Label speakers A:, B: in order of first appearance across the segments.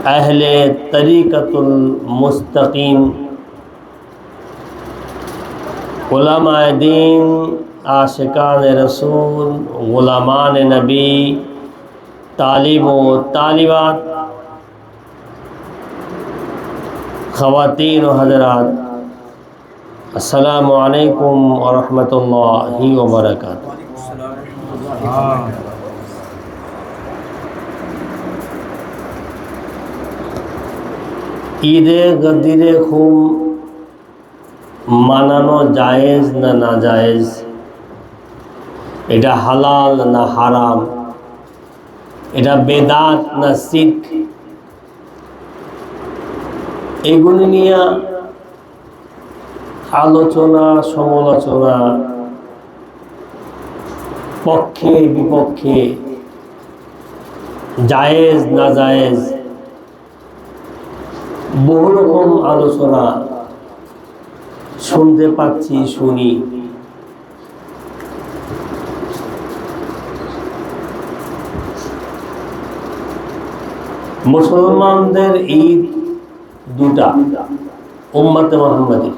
A: अहले तरीक़तुल मुस्तकीम उलमाए दीन आशिकान रसूल गुलामान नबी तालिब व तालिबात ख़वातीन व हज़रात अस्सलामु अलैकुम व रहमतुल्लाहि व बरकातुहू। ईदे गदीरे खूम मानानो जायज़ ना नाजायज़, एटा हालाल ना हाराम, एटा बेदात ना शिर्क, एगुलो निये आलोचना समालोचना पक्षे विपक्षे जायज़ नाजायज़ बहु रकम आलोचना শুনতে পাচ্ছি শুনি। মুসলমানদের ঈদ দুটা উম্মতে মুহাম্মাদী।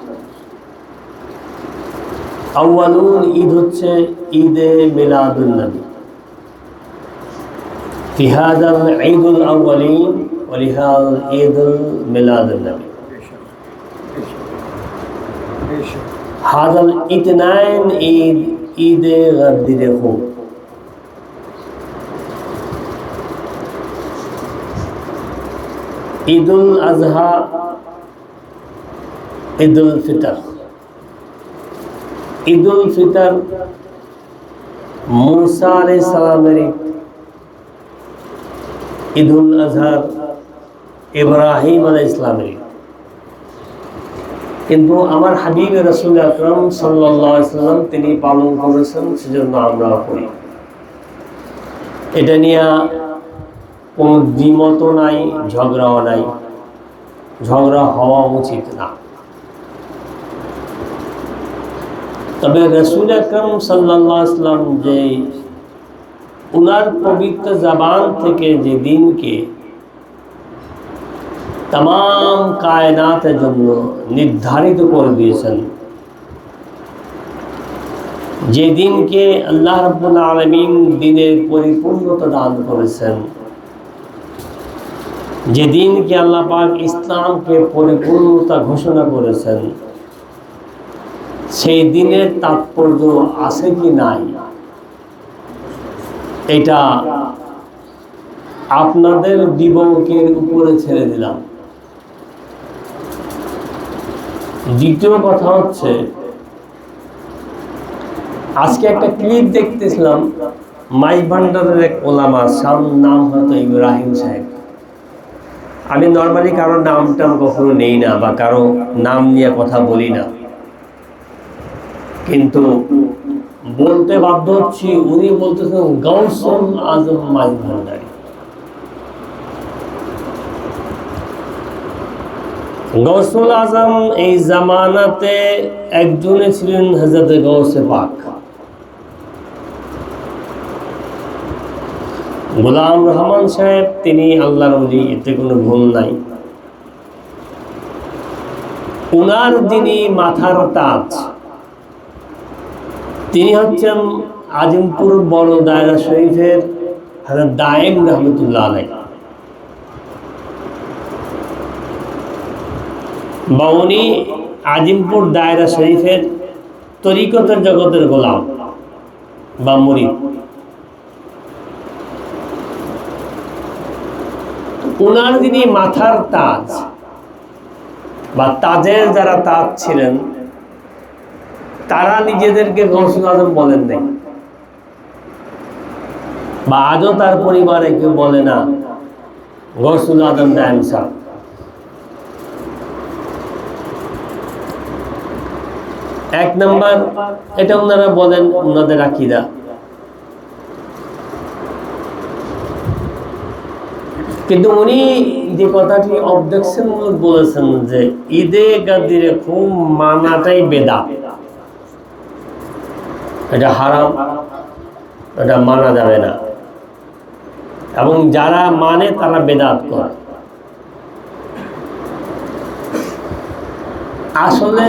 A: আউয়ালুল ঈদ হচ্ছে ঈদে মিলাদুন নবী, ফি হাযাল ঈদুল আউয়ালিন ওয়া লিহাযাল ঈদুল মিলাদুন নবী। हाज़ल इतनाइन ईद ईद गदीरे खूम। ईदुल अज़हा ईदुल फितर। ईदुल फितर मूसा अलैहिस्सलामेर ईद, ईदुल अज़हा इब्राहिम अलैहिस्सलामेर ईद। কিন্তু আমার হাবিব রাসূল আকরাম সাল্লাল্লাহু আলাইহি ওয়াসাল্লাম তিনি পালন করেছেন, সেজন্য আমরাও করি। এটা নিয়ে কোনো দ্বিমত নাই, ঝগড়াও নাই, ঝগড়া হওয়া উচিত না। তবে রাসূল আকরাম সাল্লাল্লাহু আলাইহি ওয়াসাল্লাম যে উনার পবিত্র জবান থেকে যে দিনকে तमाम कायनातेर जन्य निर्धारित कर दिएছেন, जे दिन के अल्लाह रब्बुल आलमीन दिनेर परिपूर्णता दान करेছেন, जे दिन के अल्लाह पाक इस्लाम के परिपूर्णता घोषणा करेছেন, সেই দিনের তাৎপর্য আছে কি নাই এটা আপনাদের বিবেকের উপরে ছেড়ে দিলাম। দ্বিতীয় কথা হচ্ছে, আজকে একটা ক্লিপ দেখতেছিলাম, মাই ভান্ডারের এক ওলামা, নাম হয়তো ইব্রাহিম সাহেব। আমি নর্মালি কারো নামটা কখনো নেই না বা কারো নাম নিয়ে কথা বলি না, কিন্তু বলতে বাধ্য হচ্ছি। উনি বলতেছেন গাউসুল আজম মাই ভান্ডারী। গৌসুল আজম এই জামানাতে একজনে ছিলেন হযরত গৌসে পাক গোলাম রহমান সাহেব। তিনি আল্লাহর ওলি, এতে কোনো ভুল নাই। উনার যিনি মাথার তাজ, তিনি হচ্ছেন আজিমপুর বড় দায়রা শরীফের হযরত দায়েম রহমতুল্লাহ আলাইহি। বা উনি আজিমপুর দায়রা শরীফের তরিকতের জগতের গোলাম বা মুরিদ। উনার যিনি মাথার তাজ বা তাজের যারা তাজ ছিলেন, তারা নিজেদেরকে গৌসুল আজম বলেন নাই, বা আজও তার পরিবারে কেউ বলে না গৌসুল আজম দায়েম সাহেব। এক নাম্বার, এটা ওনারা বলেন ওনাদের আকীদা। কিন্তু উনি যে কথাটি অবজেকশনমূলক বলেছেন যে ঈদে গাদিরে খুব মানাটাই বেদাত, এটা হারাম, এটা মানা যাবে না, এবং যারা মানে তারা বেদাত করে। আসলে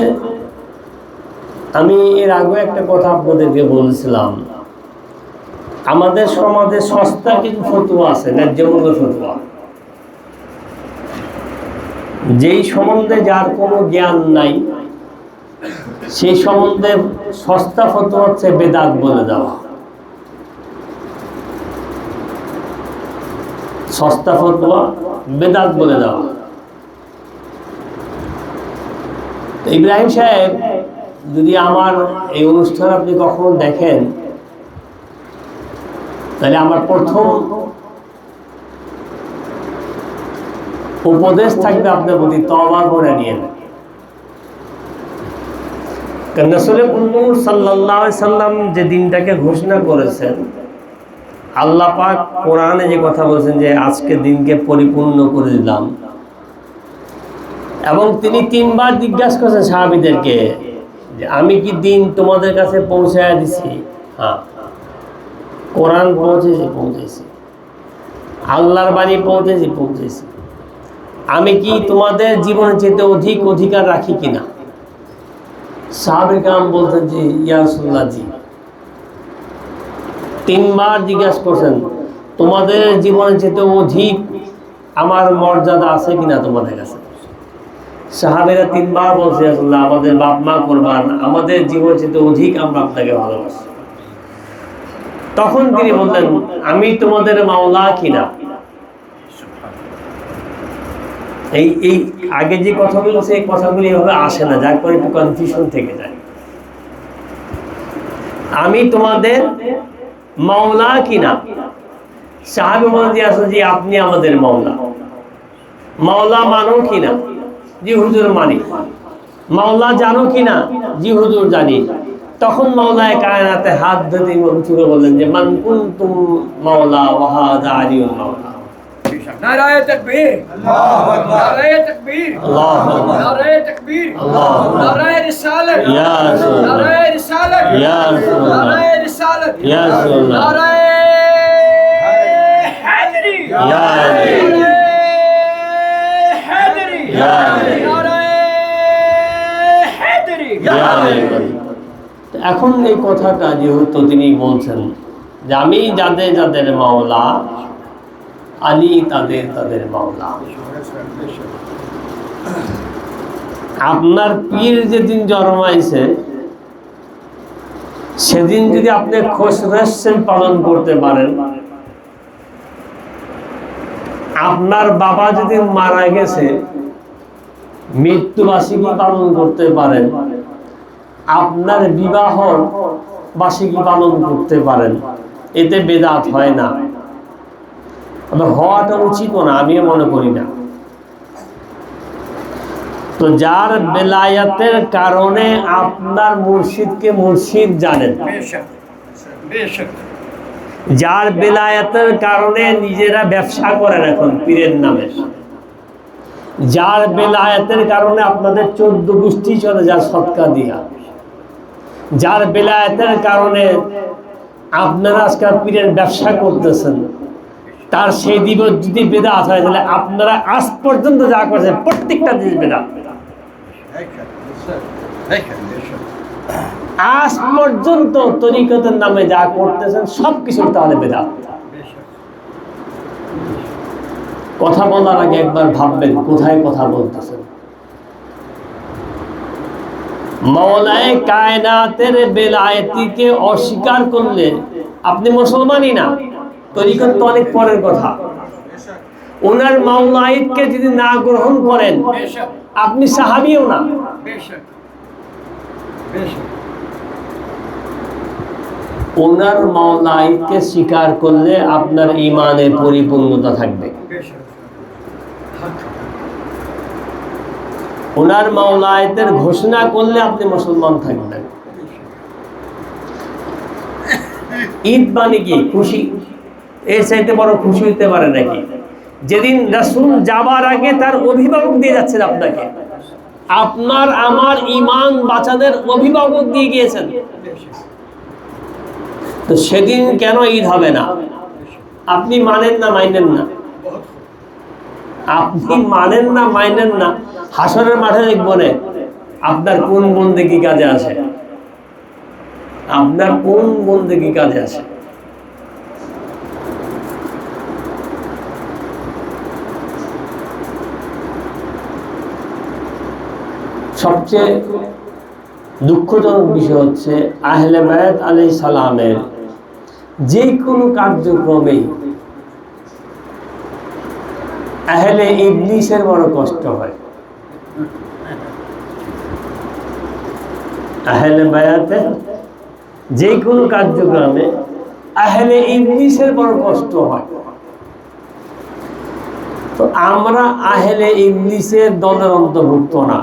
A: আমি এর আগে একটা কথা আপনাদেরকে বলছিলাম, আমাদের সমাজে সস্তা কিছু ফতোয়া আছে, ন্যায্য মূল্য ফতোয়া, যেই সম্বন্ধে যার কোনো জ্ঞান নাই সেই সম্বন্ধে সস্তা ফতোয়া হচ্ছে বেদাত বলে দেওয়া। সস্তা ফতোয়া বেদাত বলে দেওয়া। ইব্রাহিম সাহেব, যদি আমার এই অনুষ্ঠান আপনি কখনো দেখেন, তাহলে আমার প্রথম উপদেশ থাকবে আপনার প্রতি, তওবা করে নিয়ে নেন। কারণ রাসূল সাল্লাল্লাহু আলাইহি সাল্লাম যে দিনটাকে ঘোষণা করেছেন, আল্লাহ পাক কোরআনে যে কথা বলেছেন যে আজকে দিনকে পরিপূর্ণ করে দিলাম, এবং তিনি 3 বার জিজ্ঞাসা করেছেন সাহাবীদেরকে যে আমি কি দিন তোমাদের কাছে পৌঁছায় দিছি? হ্যাঁ। কোরআন পৌঁছেছি, আল্লাহর বাণী পৌঁছেছি। আমি কি তোমাদের জীবনের চেয়ে অধিক অধিকার রাখি কিনা? সাহাবে কেরাম বলতেন যে ইয়া রাসূলুল্লাহ, জি। 3 বার জিজ্ঞাসা করছেন তোমাদের জীবনের চেয়ে অধিক আমার মর্যাদা আছে কিনা তোমাদের কাছে? সাহাবেরা 3 বার বলছে রাসূলুল্লাহ, আমাদের বাপ মা কুরবান, আমাদের জীবনের চেয়ে অধিক আমরা আপনাকে ভালোবাসি। তখন তিনি বললেন আমি তোমাদের মাওলা কিনা? এই আগে যে কথাগুলো সেই কথাগুলো এভাবে আসে না, যার পরে একটু কনফিউশন থেকে যায়। আমি তোমাদের মাওলা কিনা? সাহাবী বলেন যে আপনি আমাদের মাওলা। মাওলা মানো কিনা? জি হুজুর মানি। মাওলা জানো কিনা? জি হুজুর জানি। তখন মাওলায়ে কায়নাতে হাত ধরে উঁচু করে বললেন যে মান কুনতুম মাওলা ওয়া হাযা আলিউল মাওলা।
B: নারায়ে তাকবীর, আল্লাহু আকবার, নারায়ে তাকবীর,
A: আল্লাহু আকবার,
B: নারায়ে তাকবীর,
A: আল্লাহু আকবার,
B: নারায়ে রিসালাত,
A: ইয়া রাসূলুল্লাহ,
B: নারায়ে রিসালাত,
A: ইয়া রাসূলুল্লাহ,
B: নারায়ে রিসালাত,
A: ইয়া রাসূলুল্লাহ,
B: নারায়ে হায়দারি,
A: ইয়া আলী,
B: হায়দারি,
A: ইয়া আলী,
B: নারায়ে হায়দারি,
A: ইয়া আলী। এখন এই কথাটা যেহেতু তিনি বলছেন যে আমি যাদের যাদের মাওলা, আলী তাদের মাওলা। আপনার পীর যেদিন জন্মাইছে সেদিন যদি আপনি খোশরেশন পালন করতে পারেন, আপনার বাবা যদি মারা গেছে মৃত্যুবার্ষিকী পালন করতে পারেন, আপনার বিবাহ বার্ষিকী পালন করতে পারেন, এতে বেদাত হয় না, হওয়াটা উচিত না, আমিও মনে করি না। তো যার বেলায়াতের কারণে আপনার মুর্শিদকে মুর্শিদ জানেন, যার বেলায়াতের কারণে নিজেরা ব্যবসা করেন এখন পীরের নামে, যার বেলায়াতের কারণে আপনাদের 14 গোষ্ঠী চলে যার সৎকা দিয়া, যার বেলায়াতের কারণে আপনারা আজকাল পীরের ব্যবসা করতেছেন, তার সেই দিবস যদি বেদাত হয় তাহলে আপনারা আজ পর্যন্ত যা করেছেন প্রত্যেকটা জিনিস বেদাত। আজ পর্যন্ত তরিকতের নামে যা করতেছেন সবকিছু তাহলে বেদাত। কথা বলার আগে একবার ভাববেন কোথায় কথা বলতেছেন। মাওলায়ে কায়নাতের বেলায়েতিকে অস্বীকার করলে আপনি মুসলমানই না, তরিকত তো অনেক পরের কথা। ওনার মাওলায়েতকে যদি না গ্রহণ করেন আপনি সাহাবীও না। ওনার মাওলায়েতকে স্বীকার করলে আপনার ঈমানে পরিপূর্ণতা থাকবে। ওনার মাওলায়েতের ঘোষণা করলে আপনি মুসলমান থাকবেন। ঈদ মানে কি? খুশি। এর চাইতে বড় খুশি হতে পারে নাকি? যেদিন রাসূল যাবার আগে তার অভিভাবক দিয়ে যাচ্ছেন আপনাকে, আপনার আমার ঈমান বাঁচানোর অভিভাবক দিয়ে গিয়েছেন, তো সেদিন কেন ঈদ হবে না? আপনি মানেন না মাইনেন না, আপনি মানেন না মাইনেন না, হাসরের মাঠে দেখবো না আপনার কোন বন্দেগী কাজে আসে? আপনার কোন বন্দেগী কাজে আসে? সবচেয়ে দুঃখজনক বিষয় হচ্ছে আহলে বায়াত আলাইহিস সালামের যে কোনো কার্যক্রমেই আহলে ইবলিসের বড় কষ্ট হয়। আহলে বায়াতের যে কোনো কার্যক্রমে আহলে ইবলিসের বড় কষ্ট হয়। তো আমরা আহলে ইবলিসের দলের অন্তর্ভুক্ত না।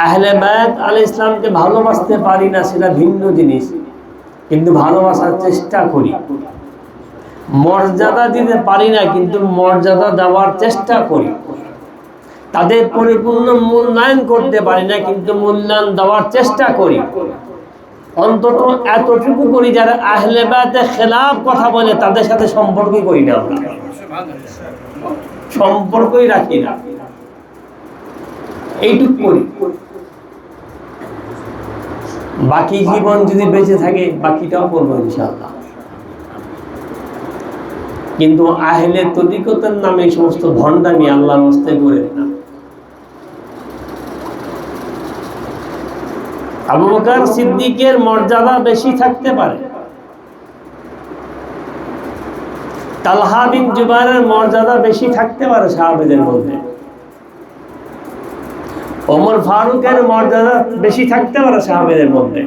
A: আহলে বায়াত আলাইহিস সালামকে ভালোবাসতে পারি না সেটা ভিন্ন জিনিস, কিন্তু ভালোবাসার চেষ্টা করি। মর্যাদা দিতে পারি না, কিন্তু মর্যাদা দেওয়ার চেষ্টা করি। তাদের পরিপূর্ণ মূল্যায়ন করতে পারি না, কিন্তু মূল্যায়ন দেওয়ার চেষ্টা করি। অন্তত এতটুকু করি, যারা আহলে বায়াতের খেলাফ কথা বলে তাদের সাথে সম্পর্কই করি না, আমরা সম্পর্কই রাখি না, এইটুকু করি। বাকি জীবন যদি বেঁচে থাকে বাকিটাও করবো ইনশাআল্লাহ। কিন্তু আহলে তরিকতের নামে এই সমস্ত ভণ্ডামি আল্লাহর রাস্তায় করেন না। আবু বকর সিদ্দিকের মর্যাদা বেশি থাকতে পারে, তালহা বিন জুবাইরের মর্যাদা বেশি থাকতে পারে সাহাবীদের মধ্যে, ওমর ফারুকের মর্যাদা বেশি থাকতে পারে সাহাবীদের মধ্যে,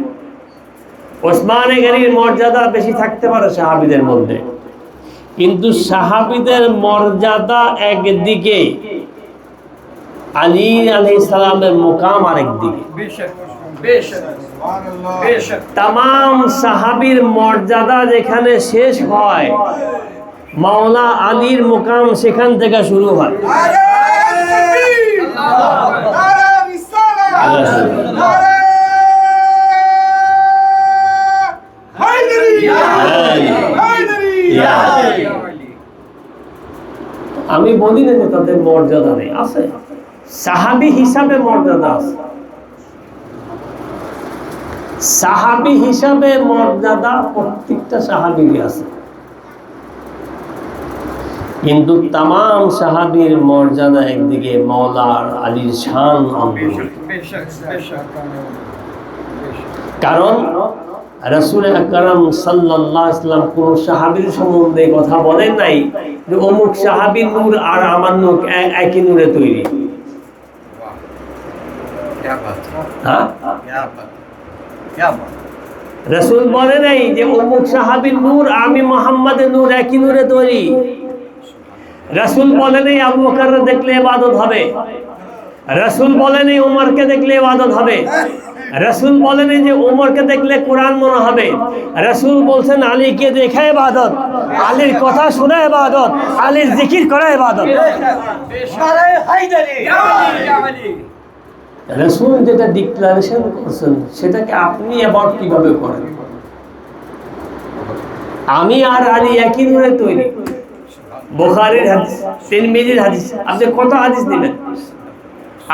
A: ওসমান গনির মর্যাদা বেশি থাকতে পারে সাহাবীদের মধ্যে। কিন্তু সাহাবীদের মর্যাদা একদিকে, আলী আলাইহিস সালামের মুকাম আরেকদিকে। তামাম সাহাবীর মর্যাদা যেখানে শেষ হয়, মাওলা আলীর মুকাম সেখান থেকে শুরু হয়। আমি বলি না যে তাদের মর্যাদা নেই, আছে। সাহাবী হিসাবে মর্যাদা আছে, সাহাবী হিসাবে মর্যাদা প্রত্যেকটা সাহাবীরই আছে। কিন্তু তামাম সাহাবীর মর্যাদা একদিকে, মাওলা আলীর শান অন্যদিকে। কারণ রাসূল আকরাম সাল্লাল্লাহু আলাইহি ওয়াসাল্লাম কোন সাহাবীর সম্বন্ধে কথা বলেন নাই যে অমুক সাহাবীর নূর আর আমার নূর একই নূরে তৈরি। রাসূল বলে নাই যে অমুক সাহাবীর নূর আমি মুহাম্মাদের নূর একই নূরে তৈরি। রাসূল বলে নাই আবু বকরকে দেখলে ইবাদত হবে, রাসূল বলে নাই ওমরকে দেখলে ইবাদত হবে, রাসূল বলেন যে ওমরকে দেখলে কোরআন মনে হবে, রাসূল বলছেন আলীকে দেখে ইবাদত, আলীর কথা শুনে ইবাদত, আলীর জিকির করা ইবাদত। রাসূল যেটা ডিক্লারেশন করেছেন সেটাকে আপনি আবার কিভাবে করেন? আমি আর আলী একই নূরে তৈরি। বুখারীর হাদিস, তিরমিজির হাদিস, আপনি কত হাদিস দিবেন?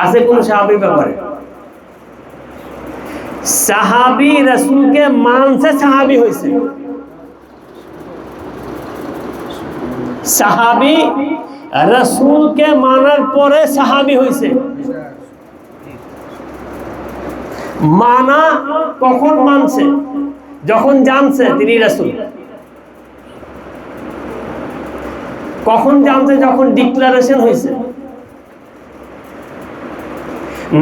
A: আছে কোন সাহাবীর ব্যাপারে? সাহাবী রাসূলকে মানছে সাহাবী হয়েছে, সাহাবী রাসূলকে মানার পরে সাহাবী হয়েছে। মানা কখন মানছে? যখন জানছে তিনি রাসূল। কখন জানছে? যখন ডিক্লারেশন হয়েছে।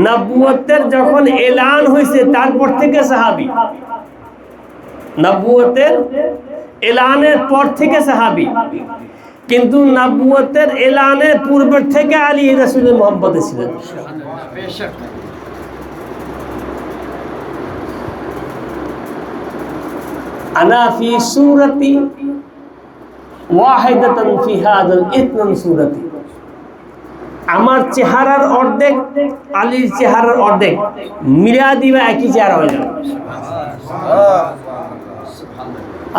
A: নবুয়তের যখন এলান হয়েছে তারপর থেকে সাহাবী, নবুয়তের এলানের পর থেকে সাহাবী। কিন্তু নবুয়তের এলানের পূর্বের থেকে আলী রাসূলের মহব্বতে ছিলেন। আনা ফি সূরাতি ওয়াহিদাতান ফি হাযাল ইতনান সূরাতি, আমার চেহারার অর্ধেক আলীর চেহারার অর্ধেক মিলা দিবা একই চেহারা হয়ে যাবে।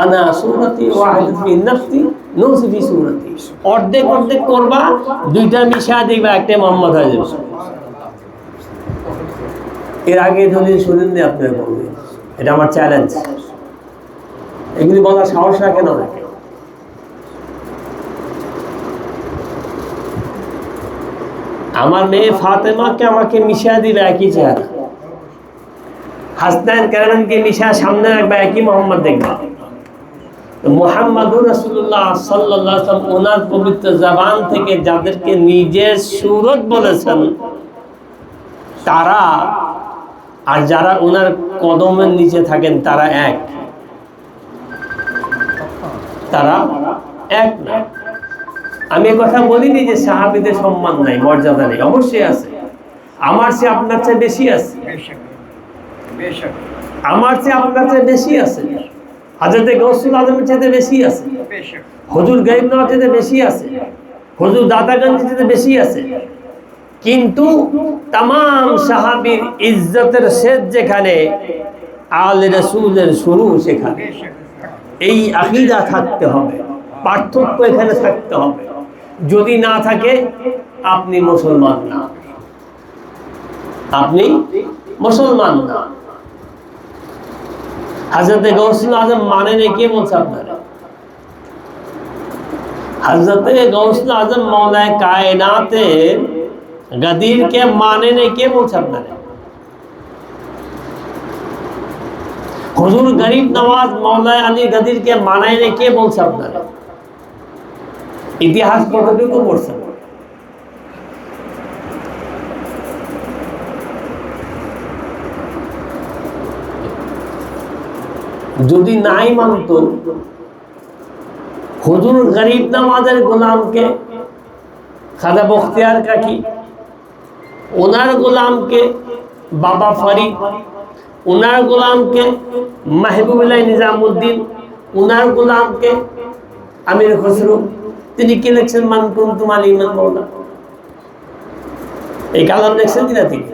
A: আনা সূরাতি ওয়াহিদাতুন ফি নাফসি নুসি ফি সূরাতি, অর্ধেক অর্ধেক করবা, দুইটা মিশা দিবা একটা মুহাম্মদ হয়ে যাবে। এর আগে দলিল শুনেননি আপনারা বলবেন, এটা আমার চ্যালেঞ্জ। এগুলি বলার সাহস রাখে না অনেকে। আমার মেয়ে ফাতেমাকে আমাকে মিশিয়ে দিবে একই চেহারা, হাসনাইন কারণকে মিশা সামনে রাখবে একই মোহাম্মদ দেখবা। মুহাম্মাদুর রাসূলুল্লাহ সাল্লাল্লাহু আলাইহি ওয়াসাল্লাম ওনার পবিত্র জবান থেকে যাদেরকে নিজের সুরত বলেছেন তারা আর যারা ওনার কদমের নিচে থাকেন তারা এক, তারা এক না। আমি কথা বলিনি যে সাহাবীদের সম্মান নাই, মর্যাদা নেই, অবশ্যই আছে। আমার চেয়ে আপনার চেয়ে বেশি আছে, আমার চেয়ে আপনার চেয়ে বেশি আছে, হযরত গাউসুল আজমের চেয়ে বেশি আছে, হুজুর গায়েব নওয়াজ চেয়ে বেশি আছে, হুজুর দাদাগঞ্জ চেয়ে বেশি আছে। কিন্তু তাম সাহাবীর ইজ্জতের শেষ যেখানে, আলে রাসূলের শুরু সেখানে। এই আকীদা থাকতে হবে, পার্থক্য এখানে থাকতে হবে। যদি না থাকে আপনি মুসলমান না, আপনি মুসলমান না। হযরত গাউসুল আজম মানে নেই, কে বলছে আপনারা? হযরত গাউসুল আজম মৌলায়ে কায়নাতে গদির কে মানে নেই, কে বলছে আপনারা? হুজুর গরিব নওয়াজ মৌলায়ে আলী গদির কে মানায় নেই, কে বলছে আপনারা? ইতিহাস কতটুকু পড়ছে? যদি নাই মানত, হুজুর গরিব নওয়াজের গোলামকে খাজা বখতিয়ার কাকি, ওনার গোলামকে বাবা ফরিদ, ওনার গোলামকে মাহবুবুল্লাহ নিজামুদ্দিন, ওনার গোলামকে আমির খসরু, তিনি কি লিখছেন? মান কুনতুম আলিমান মাওলা, এই কালাম লিখছেন কিনা তিনি?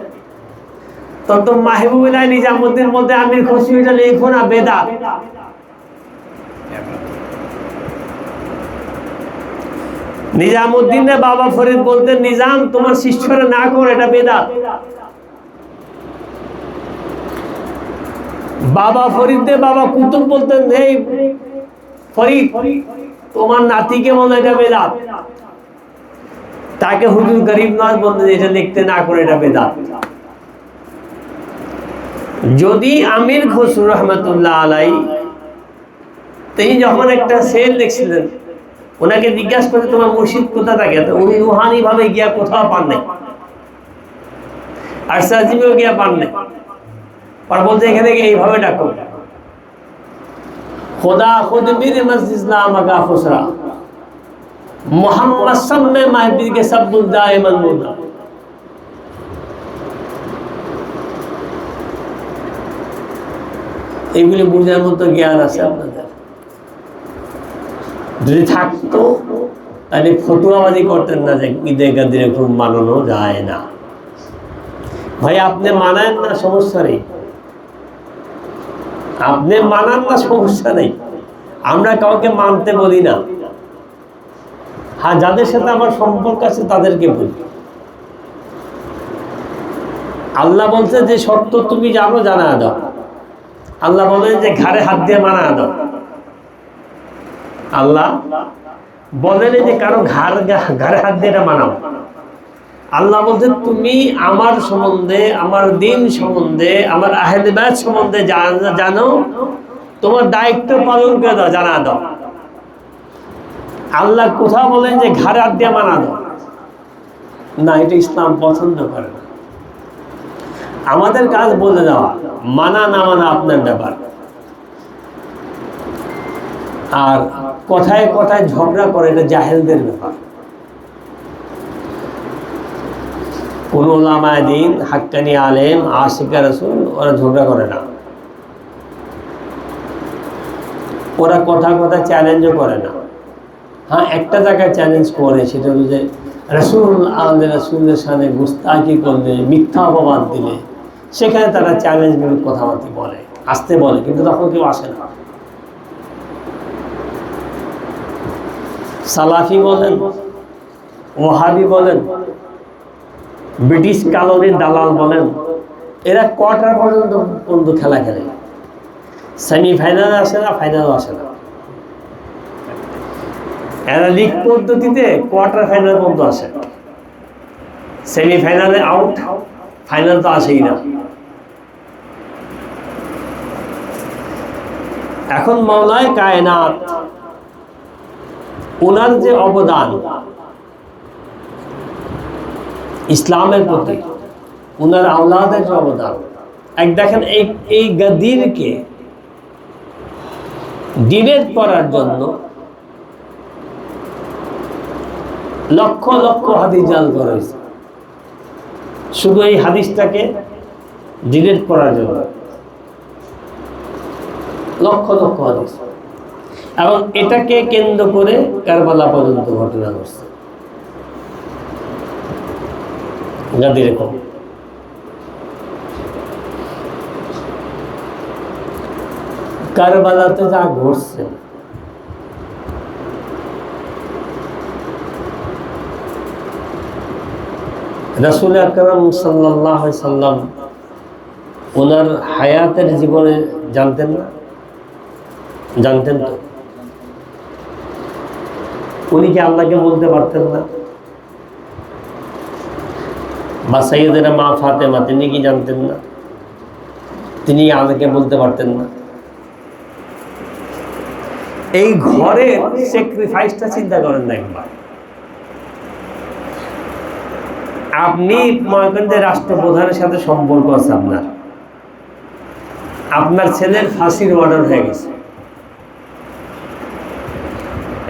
A: তত মাহবুবুল্লাহ নিজামুদ্দিন বলতে আমির খসরু এটা লিখো না, বেদাত। নিজামুদ্দিনের বাবা ফরিদ বলতেন নিজাম তোমার শিষ্যরা না করে, এটা বেদাত। বাবা ফরিদে বাবা কুতুব বলতেন এই ফরিদ তোমার নাতিকে বলে এটা বেদাত। তাকে হুজুর গরিব নওয়াজ বলতেন এটা লিখতে না করে, এটা বেদাত। যদি আমির খসরু রহমতুল্লাহ আলাইহি তিনি যখন একটা শের লিখছিলেন, ওনাকে জিজ্ঞাসা করে তোমার মুর্শিদ কোথা থাকে, তো উনি রুহানি ভাবে গিয়া কোথাও পান নাই, আর সাজিমেও গিয়া পান নাই। আর বলতে এখানে এইভাবে ডাকো, খোদা খুদ মেরে মসজিদ নাম আগা খুসরা মোহাম্মদ সাম্মে মাহবুব কে সব্বুল দায়মান মুদা। এইগুলি বুঝার মতো জ্ঞান আছে আপনাদের? যদি থাকতো তাহলে ফতুয়াবাজি করতেন না যে ঈদে গাদিরে খুব মানানো যায় না। ভাই আপনি মানান না, সমস্যা নেই, আপনি মানান না, সমস্যা নেই, আমরা কাউকে মানতে বলি না। হ্যাঁ, যাদের সাথে আমার সম্পর্ক আছে তাদেরকে বলি। আল্লাহ বলছে যে সত্য তুমি জানো, জানা দাও। আল্লাহ বলেন যে ঘাড়ে হাত দিয়ে মানা দাও। আল্লাহ বলেন যে কারো ঘাড়ে হাত দিয়ে এটা মানাও। আল্লাহ বলছে তুমি আমার সম্বন্ধে, আমার দিন সম্বন্ধে, আমার আহলে বায়ত সম্বন্ধে জানো, তোমার দায়িত্ব পালন করে দাও, জানা দাও। আল্লাহ কোথাও বলেন যে ঘাড়ে হাত দিয়ে মানা দাও না, এটা ইসলাম পছন্দ করে না। আমাদের কাজ বলে দেওয়া, মানা না মানা আপনার ব্যাপার। আর কথায় কথায় ঝগড়া করে, এটা জাহেলদের ব্যাপার। কোন উলামায়ে দ্বীন, হাক্কানি আলেম, আশিকা রাসূল ওরা ঝগড়া করে না, ওরা কথা কথা চ্যালেঞ্জও করে না। হ্যাঁ, একটা জায়গায় চ্যালেঞ্জ করে, সেটা হলো যে রাসূল আল্লাহ রাসূলের সামনে গুস্তাখি করলে, মিথ্যা অপবাদ দিলে, সেখানে তারা চ্যালেঞ্জমূলক কথাবার্তা বলে, আসতে বলে, কিন্তু তখন কেউ আসে না। সালাফি বলেন, ওহাবি বলেন, ব্রিটিশ কলোনির দালাল বলেন, এরা কোয়ার্টার পর্যন্ত খেলা খেলে, সেমিফাইনালে আসে না, ফাইনালও আসে না। এরা লিগ পদ্ধতিতে কোয়ার্টার ফাইনাল পর্যন্ত আসে, সেমিফাইনালে আউট, ফাইনাল তো আসেই না। এখন মাওলায়ে কায়নাত ওনার যে অবদান ইসলামের প্রতি, ওনার আওলাদের যে অবদান, এক দেখেন এই গাদিরকে ডিবেট করার জন্য লক্ষ লক্ষ হাদিস জাল করা হয়েছে, শুধু এই হাদিসটাকে ডিবেট করার জন্য লক্ষ লক্ষ হাদিস, এবং এটাকে কেন্দ্র করে কারবালা পর্যন্ত ঘটনা ঘটছে। গাদির কম কারবালাতে যা ঘটছে, রাসূল আকরাম সাল্লাল্লাহু আলাইহি সাল্লাম ওনার হায়াতের জীবনে জানতেন না? জানতেন তো। উনি কি আল্লাহকে বলতে পারতেন না? বা সাইয়েদেরা মা ফাতেমা, তিনি কি জানতেন না? তিনি আল্লাহকে বলতে পারতেন না? এই ঘরের স্যাক্রিফাইসটা চিন্তা করেন না একবার। আপনি মনে করেন যে রাষ্ট্রপ্রধানের সাথে সম্পর্ক আছে আপনার, আপনার ছেলের ফাঁসির অর্ডার হয়ে গেছে,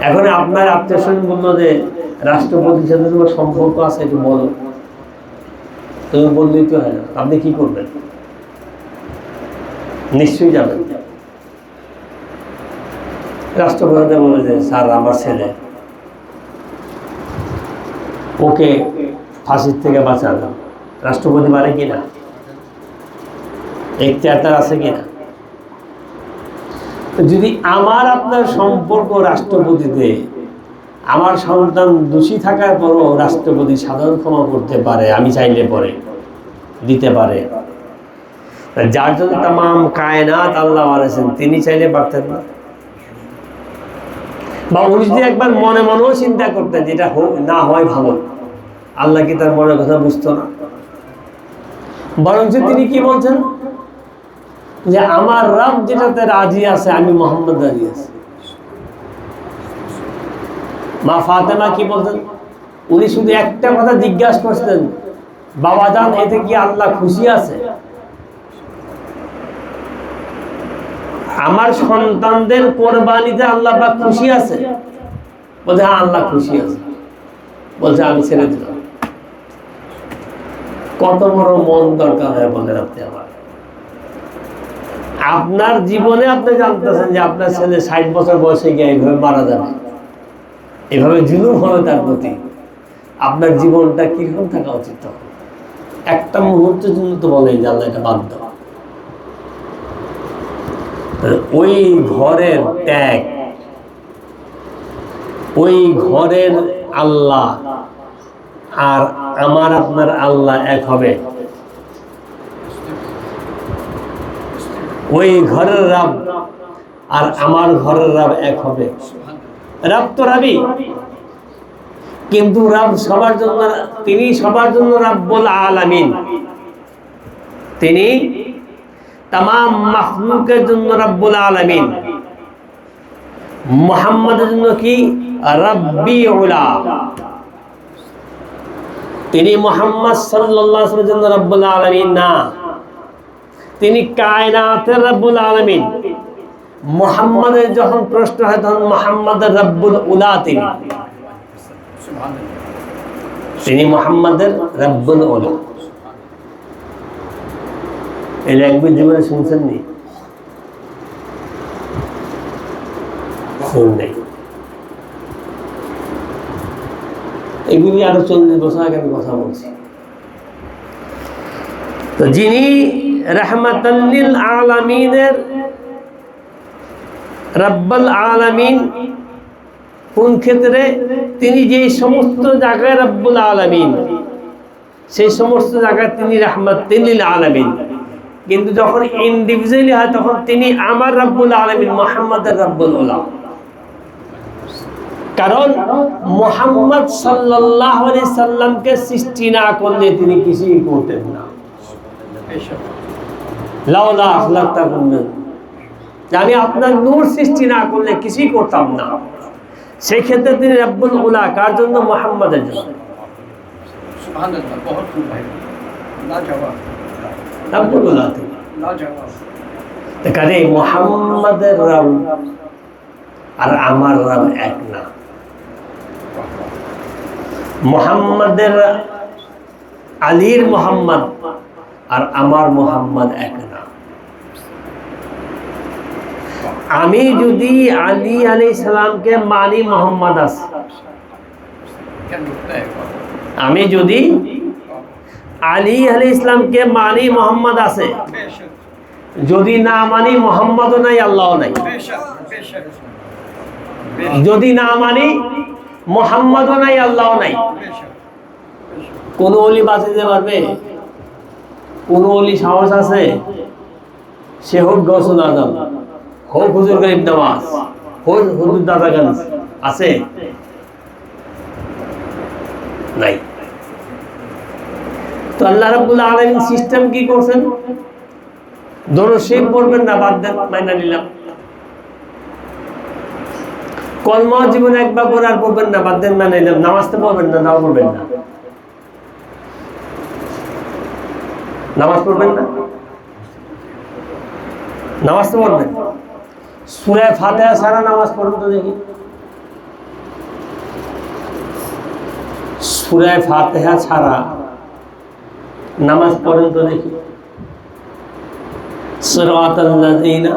A: এখন আপনার আত্মীয় স্বজন বললো যে রাষ্ট্রপতির সাথে তোমার সম্পর্ক আছে, একটু বলো। তুমি বললেই তো হয় না, আপনি কি করবেন? নিশ্চয়ই যাবেন। রাষ্ট্রপ্রধানকে বলে যে স্যার আমার ছেলে, ওকে ফাঁসির থেকে বাঁচানো। রাষ্ট্রপতি পারে কিনা? এখতিয়ার আছে কিনা? যদি আমার আপনার সম্পর্ক রাষ্ট্রপতিতে, আমার সন্তান দোষী থাকার পরও রাষ্ট্রপতি সাধারণ ক্ষমা করতে পারে, আমি চাইলে পরে দিতে পারে, যার জন্য তামাম কায়নাত আল্লাহ আছেন, তিনি চাইলে পারতেন না? বা উনি যদি একবার মনে মনেও চিন্তা করতেন যেটা না হয় ভালো, আল্লাহ কি তার মনের কথা বুঝতো না? বরঞ্চ তিনি কি বলছেন যে আমার রব যেটাতে রাজি আছে, আমি মোহাম্মদ রাজি আছি। মা ফাতেমা কি বলতেন? উনি শুধু একটা কথা জিজ্ঞাসা করতেন, বাবা জান এতে কি আল্লাহ খুশি আছে? আমার সন্তানদের কোরবানিতে আল্লাহ পাক খুশি আছে? বলছে হ্যাঁ আল্লাহ খুশি আছে। বলছে আমি ছেড়ে দিলাম। কত বড় মন দরকার হয় বলেন আপনি আমার। আপনার জীবনে আপনি জানতেছেন যে আপনার ছেলে 60 বছর বয়সে গিয়ে এইভাবে মারা যাবে, এভাবে জুলুম হবে তার প্রতি, আপনার জীবনটা কিরকম থাকা উচিত? একটা মুহূর্তের জন্য তো বলেন যে আল্লাহ এটা বাধ্য। ওই ঘরের ত্যাগ, ওই ঘরের আল্লাহ আর আমার আপনার আল্লাহ এক হবে। ওই ঘরের রব আর আমার ঘরের রব এক হবে। রব তো রবি, কিন্তু রব সবার জন্য, তিনি সবার জন্য রব্বুল আলামিন, তিনি तमाम मखलूकेर জন্য রব্বুল আলামিন। মুহাম্মাদের জন্য কি রব্বি উলা, তিনি মুহাম্মদ সাল্লাল্লাহু আলাইহি ওয়াসাল্লামের জন্য রব্বুল আলামিন না, তিনি কায়নাতের রব্বুল আলামিন। মুহাম্মাদের যখন প্রশ্ন হয় তখন মুহাম্মাদের রব্বুল উলা, তিনি মুহাম্মাদের রব্বুল উলা। এই ল্যাঙ্গুয়েজ জীবনে শুনছেন নি? শুনলেই এগুলি আরো 40 বছর আগে আমি কথা বলছি। তো যিনি রাহমাতাল লিল আলামিনের রব্বুল আলামিন, কোন ক্ষেত্রে? তিনি যে সমস্ত জায়গায় রব্বুল আলামিন, সেই সমস্ত জায়গায় তিনি রাহমাতুল লিল আলামিন। কিন্তু যখন ইন্ডিভিজুয়ালি হয় তখন তিনি আমার রব্বুল আলামিন, মুহাম্মাদের রব্বুল উলা। কারণ মুহাম্মদ সাল্লাল্লাহু আলাইহি সাল্লামকে সৃষ্টি না করলে তিনি কিছুই করতেন না। লাউলা আখলাকতাকুম, আমি আপনার নূর সৃষ্টি না করলে কিছুই করতাম না। সেই ক্ষেত্রে তিনি রব্বুল উলা, কার জন্য? মুহাম্মাদের জন্য।
B: সুবহানাল্লাহ, বহুত খুব ভাই, লাজবাব,
A: রব্বুল উলা থেকে।
B: লাজবাব।
A: কাজে মুহাম্মাদের রব আর আমার রব এক না। মুহাম্মাদের আলীর মুহাম্মদ আর আমার মুহাম্মদ এক না। আমি যদি আলী আলাইহিস সালামকে মানি, মুহাম্মদ আছে। আমি যদি আলী আলাইহিস সালামকে মানি, মুহাম্মদ আছে। যদি না মানি, মুহাম্মদও নাই, আল্লাহও নাই। যদি না মানি, মুহাম্মদও নাই, আল্লাহও নাই। কোন ওলি বাঁচাতে পারবে? কোন ওলি সাহস আছে? সে হোক গৌসুল আজম, হোক হুজুর গরিব নওয়াজ, হোক হুজুর দাদাগঞ্জ, আছে? নাই। তো আল্লাহ রাব্বুল আলামিন সিস্টেম কি করছেন? দরুদ শরীফ পড়বেন না, বাদ দেন, মাইনা নিলাম। কলমা জীবনে একবার পড়ে আর পড়বেন না, বাদ দেন, মাইনা নিলাম। নামাজ তো পড়বেন না, নাও পড়বেন না। নামাজ পড়বেন না, নামাজ তো পড়বেন। সূরা ফাতিহা ছাড়া নামাজ পড়ুন তো দেখি। সূরা ফাতিহা ছাড়া নামাজ পড়েন তো দেখি। সিরাতাল্লাযীনা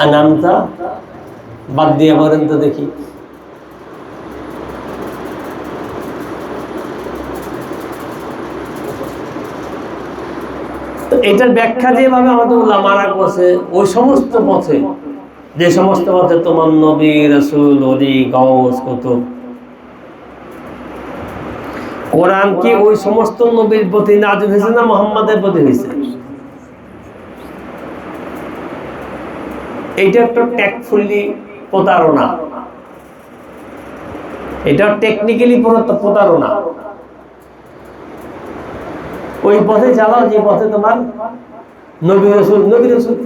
A: আনআমতা বাদ দিয়ে পড়েন তো দেখি। এটার ব্যাখ্যা যেভাবে আমাদের উলামারা করছে, ওই সমস্ত পথে, যে সমস্ত পথে তোমার নবী, রাসূল, ওলি, গাউস, কুতুব, কোরআন কি ওই সমস্ত নবীর প্রতি নাযিল হয়েছে না মুহাম্মাদের প্রতি হয়েছে? এইটা একটা ট্যাক্টফুলি প্রতারণা, এটা টেকনিক্যালি প্রতারণা। ওই পথে চালাও যে পথে তোমার নবী রাসূল, নবী রাসূল।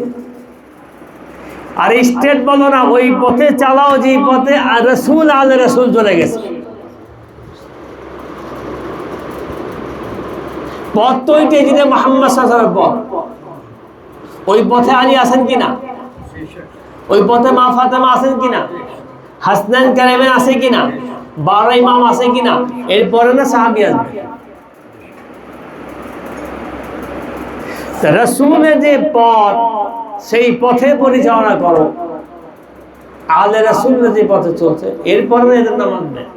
A: আর স্টেট বলো না, ওই পথে চালাও যে পথে রাসূল আল রাসূল চলে গেছে। পথ তো ওইটাই, যেটা মুহাম্মদ সাল্লাল্লাহু আলাইহি ওয়াসাল্লামের পথ। ওই পথে আলী আছেন কিনা? ওই পথে মা ফাতেমা আছেন কিনা? হাসনান কারিমেন আছে কিনা? 12 ইমাম আছে কিনা? এরপরে না সাহাবী আসবে। রাসূলের যে পথ, সেই পথে পরিচালনা করো। আলে রাসূল যে পথে চলছে, এরপরে এদের নামাজ নেই।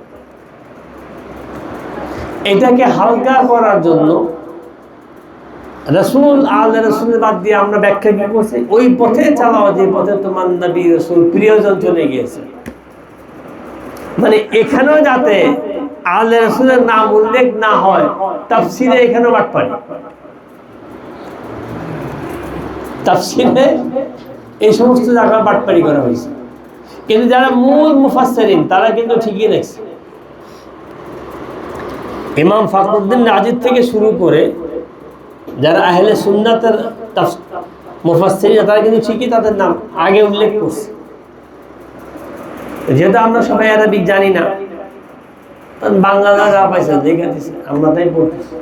A: এটাকে হালকা করার জন্য রাসূল আলে রাসূলের বাদ দিয়ে আমরা ব্যাখ্যা কি করছি? ওই পথে চালাও যে পথে তোমার নবী রাসূল প্রিয়জন চলে গিয়েছে। মানে এখানেও যাতে আলে রাসূলের নাম উল্লেখ না হয়, তাফসীরে এখানেও বাটপারি। তাফসীরে এই সমস্ত জায়গায় বাটপারি করা হয়েছে, কিন্তু যারা মূল মুফাসসিরিন তারা কিন্তু ঠিকই লিখছে। ইমাম ফখরুদ্দিন রাজি থেকে শুরু করে যারা আহলে সুন্নাতের মুফাসসিরিন, তারা কিন্তু ঠিকই তাদের নাম আগে উল্লেখ করছে। যেহেতু আমরা সবাই আরবিক জানি না, বাংলা যা পাইছে দেখে দিচ্ছে, আমরা তাই পড়তেছি।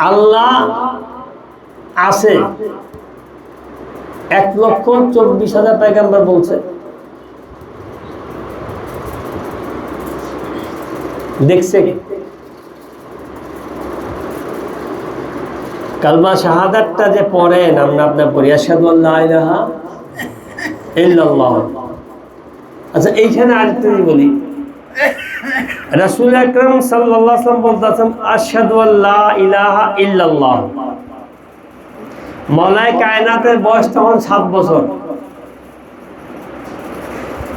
A: আল্লাহ আছে, 1,24,000 পয়গম্বর বলছে। দেখছে কালমা শাহাদাতটা যে পড়েন, আমরা আপনার পড়ি আশহাদু আল্লা ইলাহা ইল্লাল্লাহ। আচ্ছা, এইখানে আরেকটা বলি, রাসূল আকরাম সাল্লাল্লাহু আলাইহি ওয়াসাল্লাম বলতেছেন আশহাদু আল্লা ইলাহা ইল্লাল্লাহ। মাওলানা কায়নাতের বয়স তখন 7 বছর।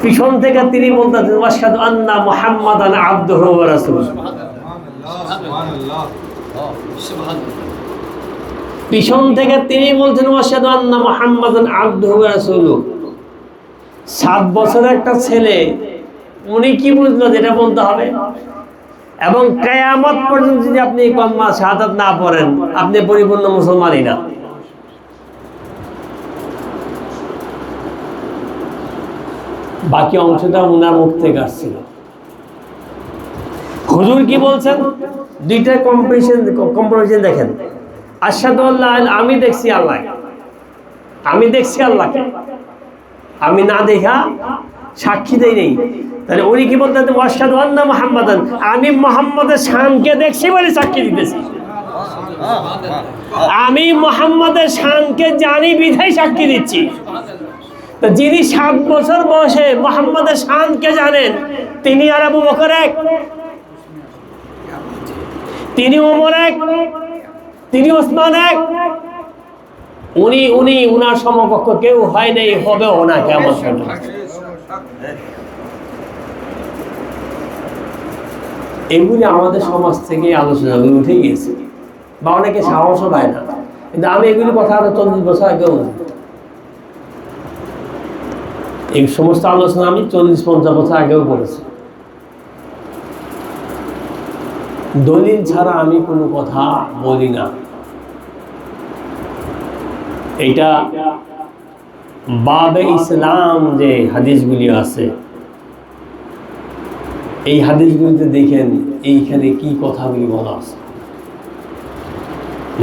A: পিছন থেকে তিনি বলতেছেন আশহাদু আন্না মুহাম্মাদান আবদুহু ওয়া রাসূলুহু। পিছন থেকে তিনি বলছেন আশহাদু আন্না মুহাম্মাদান আবদুহু ওয়া রাসূলুহু। 7 বছরের একটা ছেলে উনি কি বুঝলো যেটা বলতে হবে? এবং কিয়ামত পর্যন্ত যদি আপনি কালিমা শাহাদাত না পড়েন আপনি পরিপূর্ণ মুসলমানই না। বাকি অংশটা ওনার মুখ থেকে আসছিল। হুজুর কি বলছেন? দুইটা কম্পারিজন দেখেন। আশহাদু আল্লাহ, আমি দেখছি আল্লাহ, আমি দেখছি আল্লাহকে, আমি না দেখা সাক্ষী দেই নেই। তাহলে উনি কি বলতেন? আশহাদু আন্না মুহাম্মাদান, আমি মুহাম্মাদের শানকে দেখছি বলে সাক্ষী দিতেছি। আমি মুহাম্মাদের শানকে জানি বিধায় সাক্ষী দিচ্ছি। তো যিনি 7 বছর বয়সে মুহাম্মাদের শানকে জানেন তিনি আর আবু বকর এক, তিনি ওমর এক, তিনি ওসমান এক, উনি উনার সমকক্ষ কেউ হয় নাই, হবেও না কেমন। এগুলি আমাদের সমাজ থেকে আলোচনা উঠে গিয়েছে বা অনেকে সাহসও পায় না। কিন্তু আমি এগুলি কথা আরো 40 বছর আগেও, এই সমস্ত আলোচনা আমি 40-50 বছর আগেও করেছি। দলিল ছাড়া আমি কোনো কথা বলি না। এটা বাবে ইসলাম যে হাদিসগুলি আছে, এই হাদিসগুলিতে দেখেন এইখানে কি কথাগুলি বলা আছে।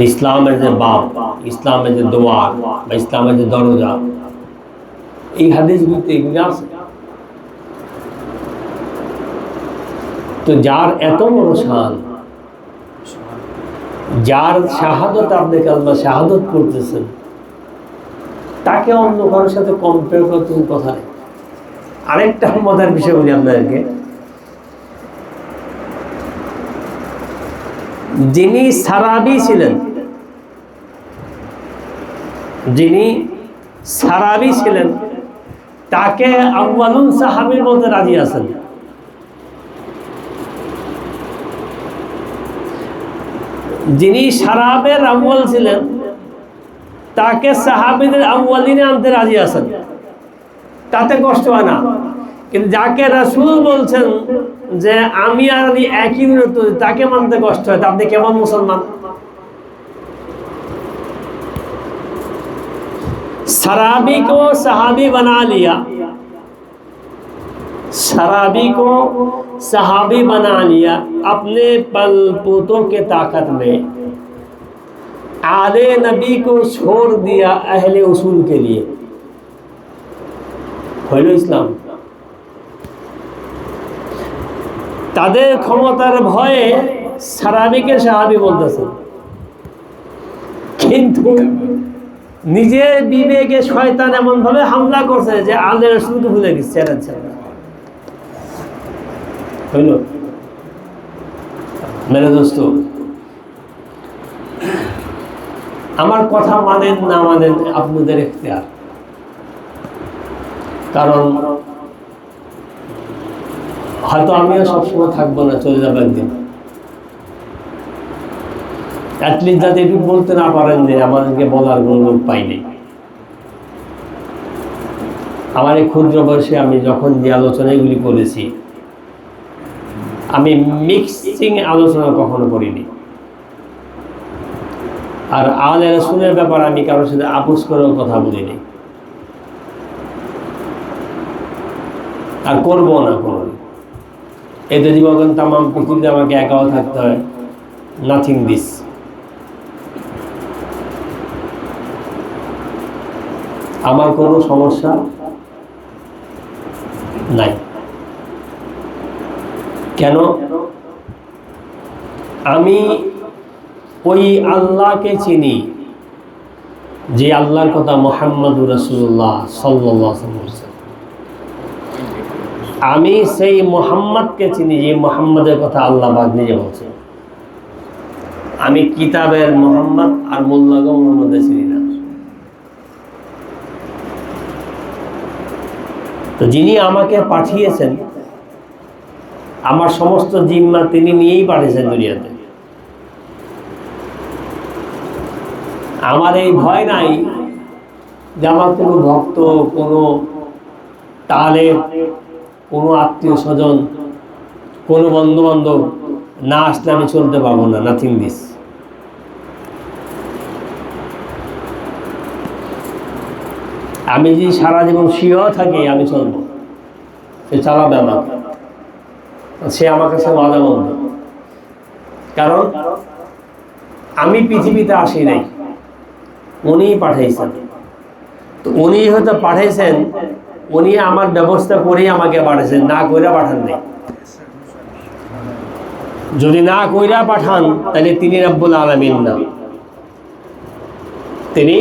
A: ইসলামের যে বাব, ইসলামের যে দোয়ার বা ইসলামের যে দরজা, এই হাদিসগুলিতে এগুলি আছে। তো যার এত বড় শান, যার শাহাদত, আপনি কালমা শাহাদত করতেছেন, তাকে অন্য কারোর সাথে কম্পেয়ার করতেন কথা নেই। আরেকটা মজার বিষয় বলি আপনাদেরকে, যিনি সারাবি ছিলেন, যিনি সারাবি ছিলেন তাকে আউয়ালুন সাহাবীর বলতে রাজি আছেন। যিনি সারাবের আউয়াল ছিলেন তাকে সাহাবীদের আউয়ালিনে আনতে রাজি আছেন, তাতে কষ্ট হয় না। কিন্তু যাকে রাসূল বলছেন যে আমি আর একই বিরত, তাকে মানতে কষ্ট হয়। আপনি কেমন মুসলমান? सराबी को सहाबी बना लिया, शराबी को सहाबी बना लिया अपने पलपोतों के ताकत में, आले नबी को छोड़ दिया अहले उसूल के लिए। হইল ইসলাম। তাদের ক্ষমতার ভয়ে সারাবিকে সাহাবি বলতেছে, কিন্তু নিজের বিবেকে শয়তান এমন ভাবে হামলা করছে যে আল্লাহর রাসূলকে ভুলে গেছে। হইল মেরে দোস্ত, আমার কথা মানেন না মানেন আপনাদের ইখতিয়ার। কারণ হয়তো আমিও সবসময় থাকবো না, চলে যাবো একদিন। অ্যাটলিস্ট যাতে একটু বলতে না পারেন যে আমাদেরকে বলার কোনো লোক পাইনি। আমার এই ক্ষুদ্র বয়সে আমি যখন যে আলোচনাগুলি করেছি, আমি মিক্সিং আলোচনা কখনো করিনি। আর আহলে রাসূলের ব্যাপারে আমি কারোর সাথে আপোষ করেও কথা বলিনি, আর করবো না কোনো। এতে জীবন তাম পৃথিবীতে আমাকে একাও থাকতে হয়, নাথিং দিস। আমার কোনো সমস্যা নাই। কেন? আমি ওই আল্লাহকে চিনি যে আল্লাহর কথা মুহাম্মদুর রাসূলুল্লাহ সাল্লাল্লাহু আলাইহি ওয়াসাল্লাম। আমি সেই মুহাম্মদকে চিনি যে মুহাম্মদের কথা আল্লাহ পাক নিজে বলছেন। আমি কিতাবের মুহাম্মদ আর মোল্লাগো মুহাম্মদকে চিনি না। তো যিনি আমাকে পাঠিয়েছেন, আমার সমস্ত জিম্মা তিনি নিয়েই পাঠিয়েছেন দুনিয়াতে। আমার এই ভয় নাই যে আমার কোনো ভক্ত, কোনো তালেব, কোনো আত্মীয় স্বজন, কোনো বন্ধু বান্ধব না আসলে আমি চলতে পারবো না। Nothing this. আমি যদি সারা জীবন শুয়েও থাকি আমি চলবো, সে চালাবে আমাকে, সে আমার কাছে ওয়াদা বন্ধ। কারণ আমি পৃথিবীতে আসি নাই, উনিই পাঠাইছেন। তো উনি হয়তো পাঠাইছেন, উনি আমার ব্যবস্থা করেই আমাকে পাঠাইছেন, না কইরা পাঠান নাই। যদি না কইরা পাঠান তাহলে তিনি রব্বুল আলামিন না, তিনি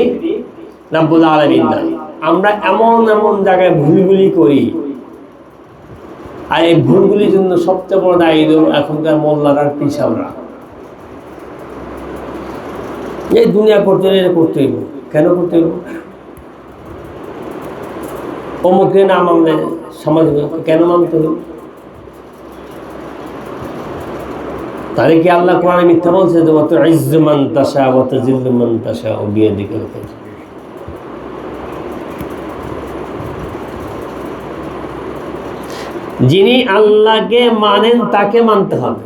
A: রব্বুল আলামিন না। আমরা এমন এমন জায়গায় ভুলগুলি করি, আর এই ভুলগুলির জন্য সবচেয়ে বড় দায়ী এখনকার মোল্লারা আর পিছাওরা। এই দুনিয়া করতে করতে হইব, কেন করতে হইব? অমুকে না মানলে সমাজ কেন মানতে হইব? তাহলে কি আল্লাহ কোরআনে মিথ্যা বলছে যে ওয়াত ইজ্জু মান তাশা ওয়া তাযিল্লু মান তাশা বিয়াদিকাল খায়র? যিনি আল্লাহকে মানেন তাকে মানতে হবে,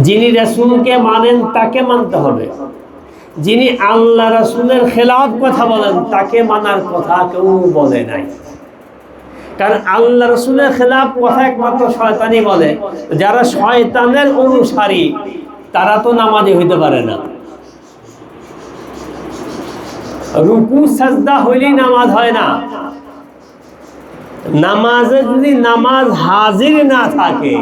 A: যিনি রাসূলকে মানেন তাকে মানতে হবে। যিনি আল্লাহ রাসূলের খেলাফ কথা বলেন তাকে মানার কথা কেউ বলে নাই। কারণ আল্লাহ রাসূলের খেলাফ কথা একমাত্র শয়তানই বলে। যারা শয়তানের অনুসারী তারা তো নামাজি হইতে পারে না। রুকু সাজদা হইলেই নামাজ হয় না। নামাজে যদি নামাজ হাজির না থাকে,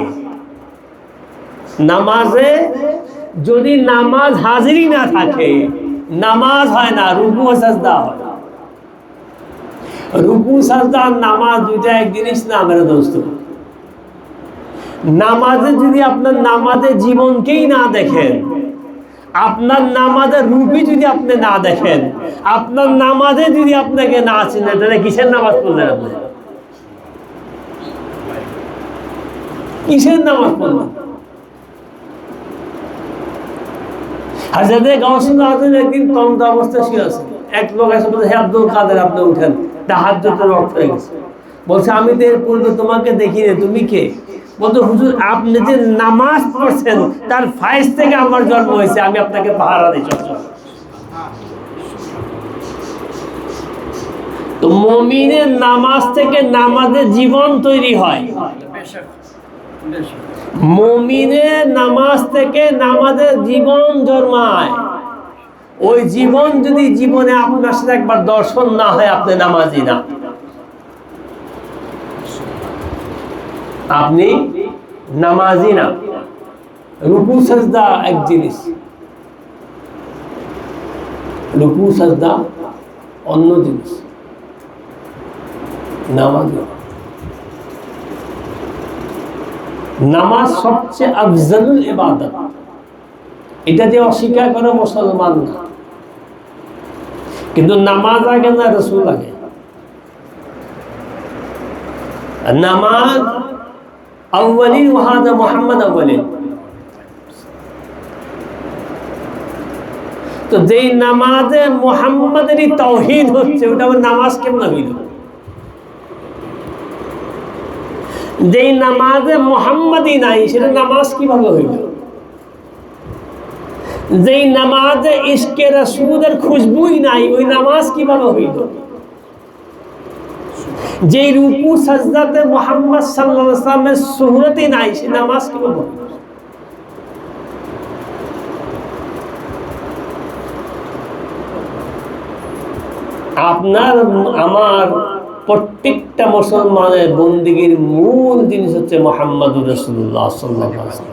A: নামাজে যদি নামাজ হাজিরই না থাকে নামাজ হয় না, রুকু সাজদা হয়। রুকু সাজদা আর নামাজ দুইটা এক জিনিস না মেরে দোস্ত। নামাজে যদি আপনার নামাজে জীবনকেই না দেখেন, আপনার নামাজের রূপই যদি আপনি না দেখেন, আপনার নামাজে যদি আপনাকে না চিনে, তাহলে কিসের নামাজ পড়লেন আপনি? কিসের নামাজ পড়লেন? হাজরতে গাউসুল আজম একদিন তন্দ অবস্থা ছিল, এক লোক এসে বলছে, হে আব্দুল কাদের আপনি উঠেন, তাহাজ্জুদের ওয়াক্ত হয়ে গেছে। বলছে আমি তো এর পূর্বে তোমাকে দেখিনি, তুমি কে? বলতো হুজুর আপনি যে নামাজ পড়ছেন তার ফায়েজ থেকে আমার জন্ম হয়েছে, আমি আপনাকে পাহারা দিই। তো মুমিনের নামাজ থেকে নামাজের জীবন তৈরি হয়। মুমিনের নামাজ থেকে নামাজের জীবন জন্মায়। ওই জীবন যদি জীবনে আপনার সাথে একবার দর্শন না হয় আপনি নামাজি না। আপনি নামাজি না। রুকু সাজদা এক জিনিস, রুকু সাজদা অন্য জিনিস, নামাজি। নামাজ সবচেয়ে আফজলুল ইবাদত, এটা যে অস্বীকার করে মুসলমান না। কিন্তু নামাজ আগে না রাসূল আগে। নামাজ আউয়ালিন ওয়া হাদা মুহাম্মদ আউয়ালিন। তো যেই নামাজে মুহাম্মাদেরই তাওহীদ হচ্ছে ওটা আবার নামাজ কেমন হইল? যেই নামাজে মুহাম্মাদই নাই সেটা নামাজ কিভাবে হইল? যেই নামাজে ইশকে রাসূলের খুশবুই নাই ওই নামাজ কিভাবে হইল? যেই রুকু সাজদাতে মুহাম্মদ সাল্লাল্লাহু আলাইহি ওয়াসাল্লামের সুহরতই নাই সে নামাজ কিভাবে হইল? আপনার আমার প্রত্যেকটা মুসলমানের বন্দেগীর মূল জিনিস হচ্ছে মুহাম্মদুর রাসূলুল্লাহ সাল্লাল্লাহু আলাইহি ওয়াসাল্লাম।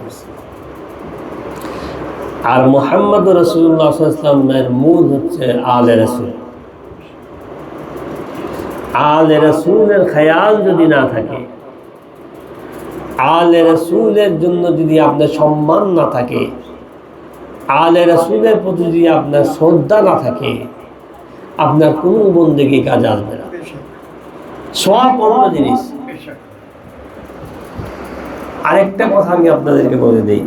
A: আর মুহাম্মদুর রাসূলুল্লাহ সাল্লাল্লাহু আলাইহি ওয়াসাল্লামের মূল হচ্ছে আলে রাসূল। আলে রাসূলের খেয়াল যদি না থাকে, আলে রাসূলের জন্য যদি আপনার সম্মান না থাকে, আলে রাসূলের প্রতি যদি আপনার শ্রদ্ধা না থাকে, আপনার কোনো বন্দেগী কাজ আসবে না। সওয়াব অন্য জিনিস। আরেকটা কথা আমি আপনাদেরকে বলে দিই,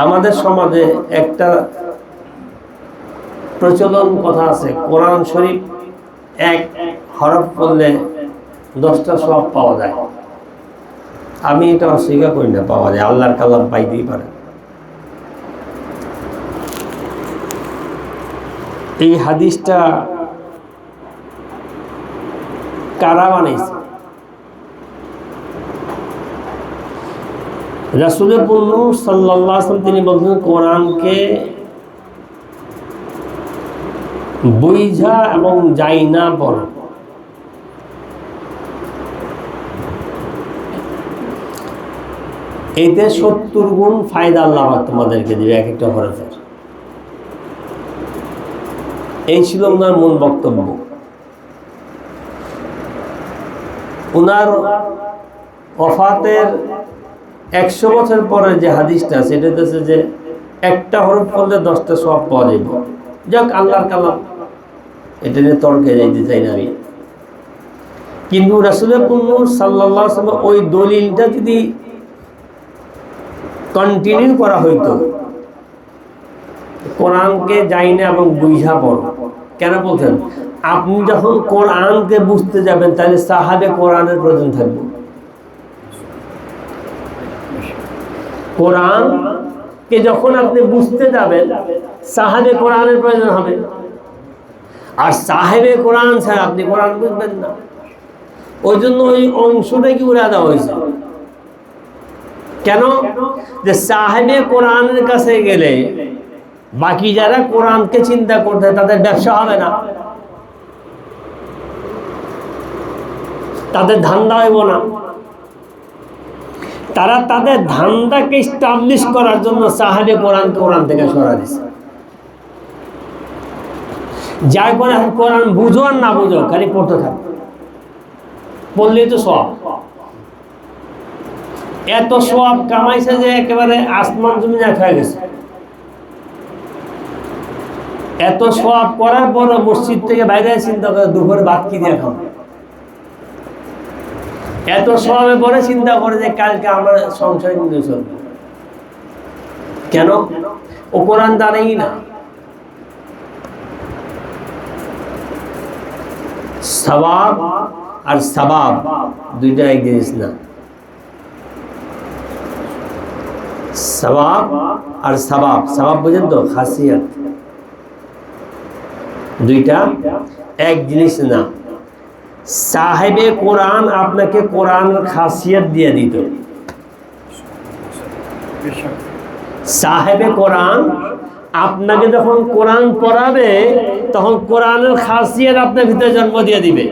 A: আমাদের সমাজে একটা প্রচলন কথা আছে, কোরআন শরীফ এক হরফ পড়লে 10টা সওয়াব পাওয়া যায়। আমি এটা অস্বীকার করি না, পাওয়া যায়, আল্লাহর কালাম পাইতেই পারে। এই হাদিসটা কারা বানাইছে? রাসূল সাল্লাল্লাহু আলাইহি ওয়াসাল্লাম তিনি বলছেন, কোরআনকে বুঝা এবং যাই না পড়ো। এতে 70 গুণ ফায়দা আল্লাহ তোমাদেরকে দিবে এক একটা হরফের। এই ছিল ওনার মূল বক্তব্য। ওনার ওফাতের 100 বছর পরে যে হাদিসটা, সেটা হচ্ছে যে একটা হরফ পড়লে 10টা সওয়াব পাওয়া যাবে। যাক, আল্লাহর কালাম, এটা নিয়ে তর্কে যাইতে চাই না আমি। কিন্তু রাসূল সাল্লাল্লাহু আলাইহি ওয়াসাল্লাম ওই দলিলটা যদি কন্টিনিউ করা হইতো, কোরআনকে যাই না এবং বুঝা পড়ো, কেন বলছেন? আপনি যখন কোরআনকে বুঝতে যাবেন, তাহলে সাহাবে কোরআনের প্রয়োজন থাকবে। কোরআনকে যখন আপনি বুঝতে যাবেন, সাহাবে কোরআনের প্রয়োজন হবে। আর সাহেবে কোরআন ছাড়া আপনি কোরআন বুঝবেন না। ওই জন্য ওই অংশটাকে উড়া দেওয়া হয়েছে। কেন? যে সাহেবে কোরআনের কাছে গেলে বাকি যারা কোরআনকে চিন্তা করতে, তাদের ব্যবসা হবে না, তাদের ধান্দা হইব না। তারা তাদের ধান্দাকে স্টাবলিশ করার জন্য সাহেবে কোরআন থেকে সরা দিছে। যার করে কোরআন বুঝো আর না বুঝো, খালি পড়তে থাকো, পড়লেই তো সওয়াব। এত সওয়াব কামাইছে যে একেবারে আসমান জমিন এক হয়ে গেছে। এত সওয়াব করার পর মসজিদ থেকে বাইরে চিন্তা করে দুপুরে ভাত কি দিয়ে খাবো। এত সওয়াবে পরে চিন্তা করে যে কালকে আমার সংসার নিয়ে চলবে। কেন? ও কোরআন জানেই না। সওয়াব আর সবাব দুইটা এক জিনিস না। সওয়াব আর সবাব, সবাব বুঝেন তো, খাসিয়াত, দুইটা এক জিনিস না। সাহেবে কোরআন আপনাকে কোরআনের খাসিয়াত দিয়ে দিত। সাহেবে কোরআন আপনাকে যখন কোরআন পড়াবে, তখন কোরআনের খাসিয়াত আপনার ভিতরে জন্ম দিয়ে দিবে।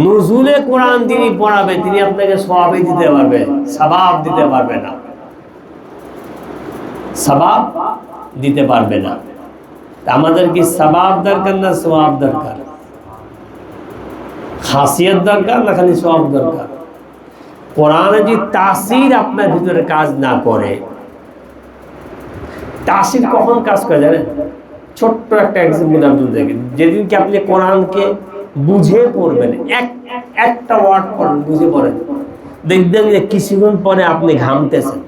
A: নুজুলে কোরআন তিনি পড়াবে, তিনি আপনাকে সওয়াবই দিতে পারবে, সওয়াব দিতে পারবে না, সওয়াব দিতে পারবে না। আমাদের কি সওয়াব দরকার না সওয়াব দরকার? খাসিয়ত দরকার না খালি সওয়াব দরকার? কোরআনে যদি তাসির আপনার ভিতরে কাজ না করে, তাসির কখন কাজ করে জানেন? ছোট্ট একটা এক্সাম্পল আপনি দেখেন। যেদিনকে আপনি কোরআনকে বুঝে পড়বেন, একটা ওয়ার্ড পড়েন, বুঝে পড়েন, দেখবেন যে কিছুক্ষণ পরে আপনি ঘামতেছেন।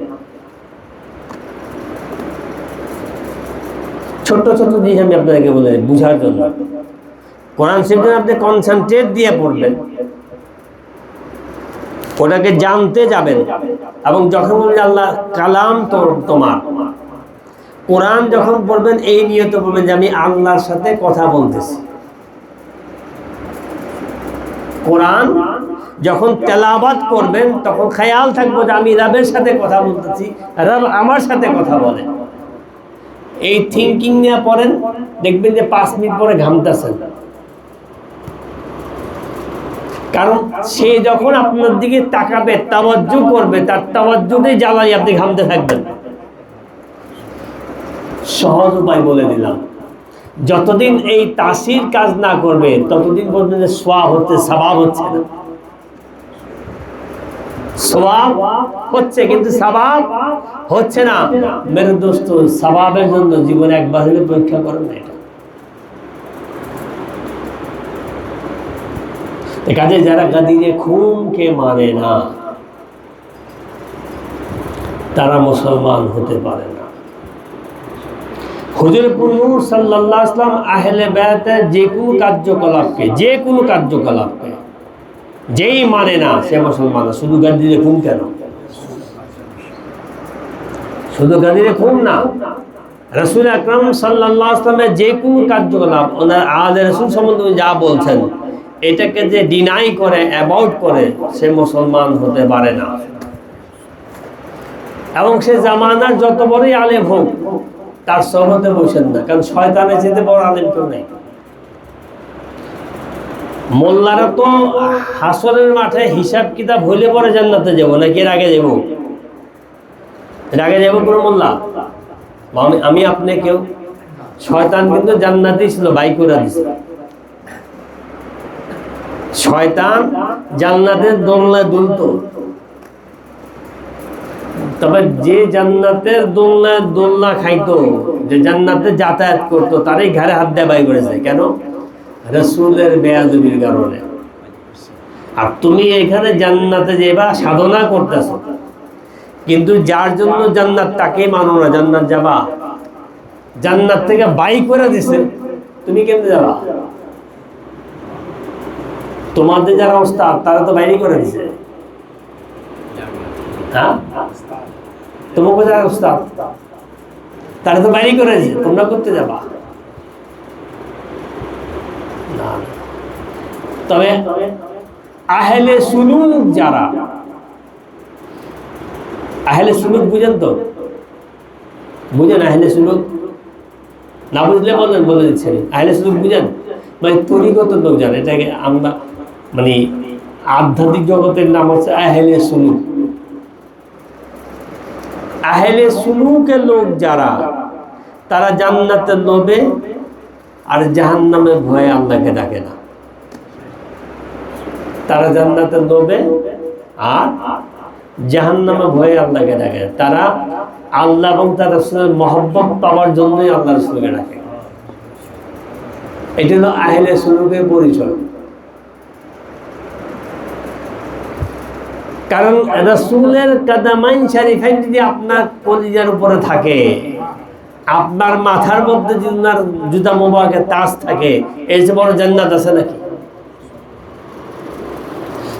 A: ছোট্ট ছোট্ট জিনিস আমি আপনাকে বলে বুঝার জন্য। কোরআন শরীফে আপনি কনসেন্ট্রেট দিয়ে পড়বেন, ওটাকে জানতে যাবেন, এবং যখন বলবেন আল্লাহ কালাম তোমার, কোরআন যখন পড়বেন এই নিয়ত পড়বেন যে আমি আল্লাহর সাথে কথা বলতেছি। কোরআন যখন তেলাওয়াত করবেন, তখন খেয়াল থাকবো যে আমি রবের সাথে কথা বলতেছি, রব আমার সাথে কথা বলে। এই থিঙ্কিং নিয়ে পড়েন, দেখবেন যে 5 মিনিট পরে ঘামতেছেন। কারণ সে যখন আপনার দিকে তাকাবে, তাওয়াজ্জু করবে, তার তাওয়াজ্জুতে জ্বালাই আপনি ঘামতে থাকবেন। সহজ উপায় বলে দিলাম, যতদিন এই তাসির কাজ না করবে, ততদিন বলবেন যে সওয়াব হচ্ছে, সওয়াব হচ্ছে না। সওয়াব হচ্ছে কিন্তু সওয়াব হচ্ছে না। মেরে দোস্ত, সওয়াবের জন্য জীবনে একবার হলে পরীক্ষা করেন না। এটা কাজে যারা গাদিরে খুনকে মানে না তারা মুসলমান হতে পারে না। হুজুর নূর সাল্লাল্লাহু আলাইহি ওয়াসাল্লাম আহলে বায়াতের যে কোনো কার্যকলাপকে যেই মানে না সে মুসলমান না। শুধু গাদিরে খুন কেন? শুধু গাদিরে খুন না, রাসূল আকরাম সাল্লাল্লাহু আলাইহি ওয়াসাল্লামের যে কোনো কার্যকলাপ, ওনার আহলে রাসূল সম্বন্ধে যা বলছেন এটাকে যে ডিনাই করে, অ্যাভয়েড করে, সে মুসলমান হতে পারে না। এবং সে জামানার যত বড়ই আলেম হোক তার সহবতে বসেন না, কারণ শয়তানের চেয়ে বড় আলেম কেউ নেই। মোল্লারা তো হাসরের মাঠে হিসাব কিতাব হইলে পরে জান্নাতে যাবো, নাকি এর আগে যাবো? এর আগে যাবো কোনো মোল্লা? আমি আপনি কেউ? শয়তান কিন্তু জান্নাতেই ছিল, বাই করে দিছে। শয়তান জান্নাতের দোলনায় দুলতো, তবে যে জান্নাতের দোলনা খাইতো, যে জান্নাতে যাতায়াত করতো, তারই ঘাড়ে হাত দিয়ে বাই করেছে। কেন? রাসূলের বেয়াদবির কারণে। আর তুমি এখানে জান্নাতে যেবা সাধনা করতেছ, কিন্তু যার জন্য জান্নাত তাকে মানো না, জান্নাত যাবা? জান্নাত থেকে বাই করে দিছে, তুমি কেমনে যাবা? তোমাদের যারা ওস্তাদ তারা তো বাইরে করে দিছে। হ্যাঁ, তোমাকে যারা ওস্তাদ তারা তো বাইরে করে দিছে, তোমরা করতে যাবা না। তবে আহলে সুলুক যারা, আহলে সুলুক বুঝেন তো? বুঝেন আহলে সুলুক? না বুঝলে বলেন, বলে দিচ্ছেন। আহলে সুলুক বুঝেন মানে তরিকত লোক যারা, এটাকে আমরা মানে আধ্যাত্মিক জগতের নাম হচ্ছে আহলে সুলুক। আহলে সুলুকের লোক যারা, তারা জান্নাতের লোভে আর জাহান্নামের ভয়ে আল্লাহকে ডাকে না। তারা জান্নাতের লোভে আর জাহান্নামের ভয়ে আল্লাহকে ডাকে। তারা আল্লাহ এবং তার রাসূলের মহব্বত পাওয়ার জন্যই আল্লাহ রাসূলকে ডাকে। এটা হলো আহলে সুলুকের পরিচয়। কারণ রাসূলের কাদামাইন শরীফাইন যদি আপনার কলিজার উপরে থাকে, আপনার মাথার মধ্যে যদি ওনার জুতা মোবারকের তাজ থাকে, এর চেয়ে বড় জান্নাত আছে নাকি?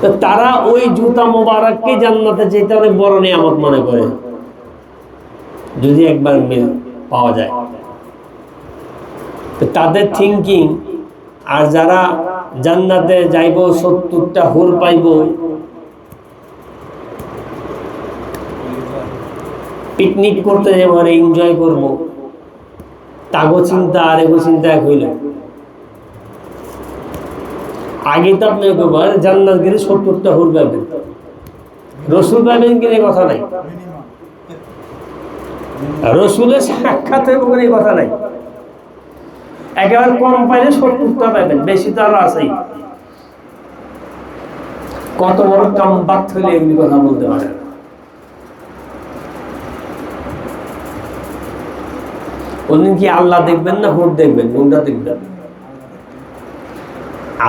A: তো তারা ওই জুতা মোবারককে জান্নাতে যেতে অনেক বড় নিয়ামত মনে করে, যদি একবার মিল পাওয়া যায়। তো তাদের থিঙ্কিং, আর যারা জান্নাতে যাইব 70টা হুর পাইব, পিকনিক করতে যাবো আর এনজয় করবো, তাগো চিন্তা আর এগো চিন্তা এক হইল। আগে তো আপনি জান্নাত গেলে 70টা হুর পাবেন, রসুল পাবেন কিনে কথা নাই, রসুলের সাক্ষাতের উপরে কথা নাই। একেবারে কম পাইলে 70টা পাবেন, বেশি তো আরো আছেই। কত বড় কামবাক হইলে এমনি কথা বলতে পারে। ওদিন কি আল্লাহ দেখবেন না হুর দেখবেন? কোনটা দেখবেন?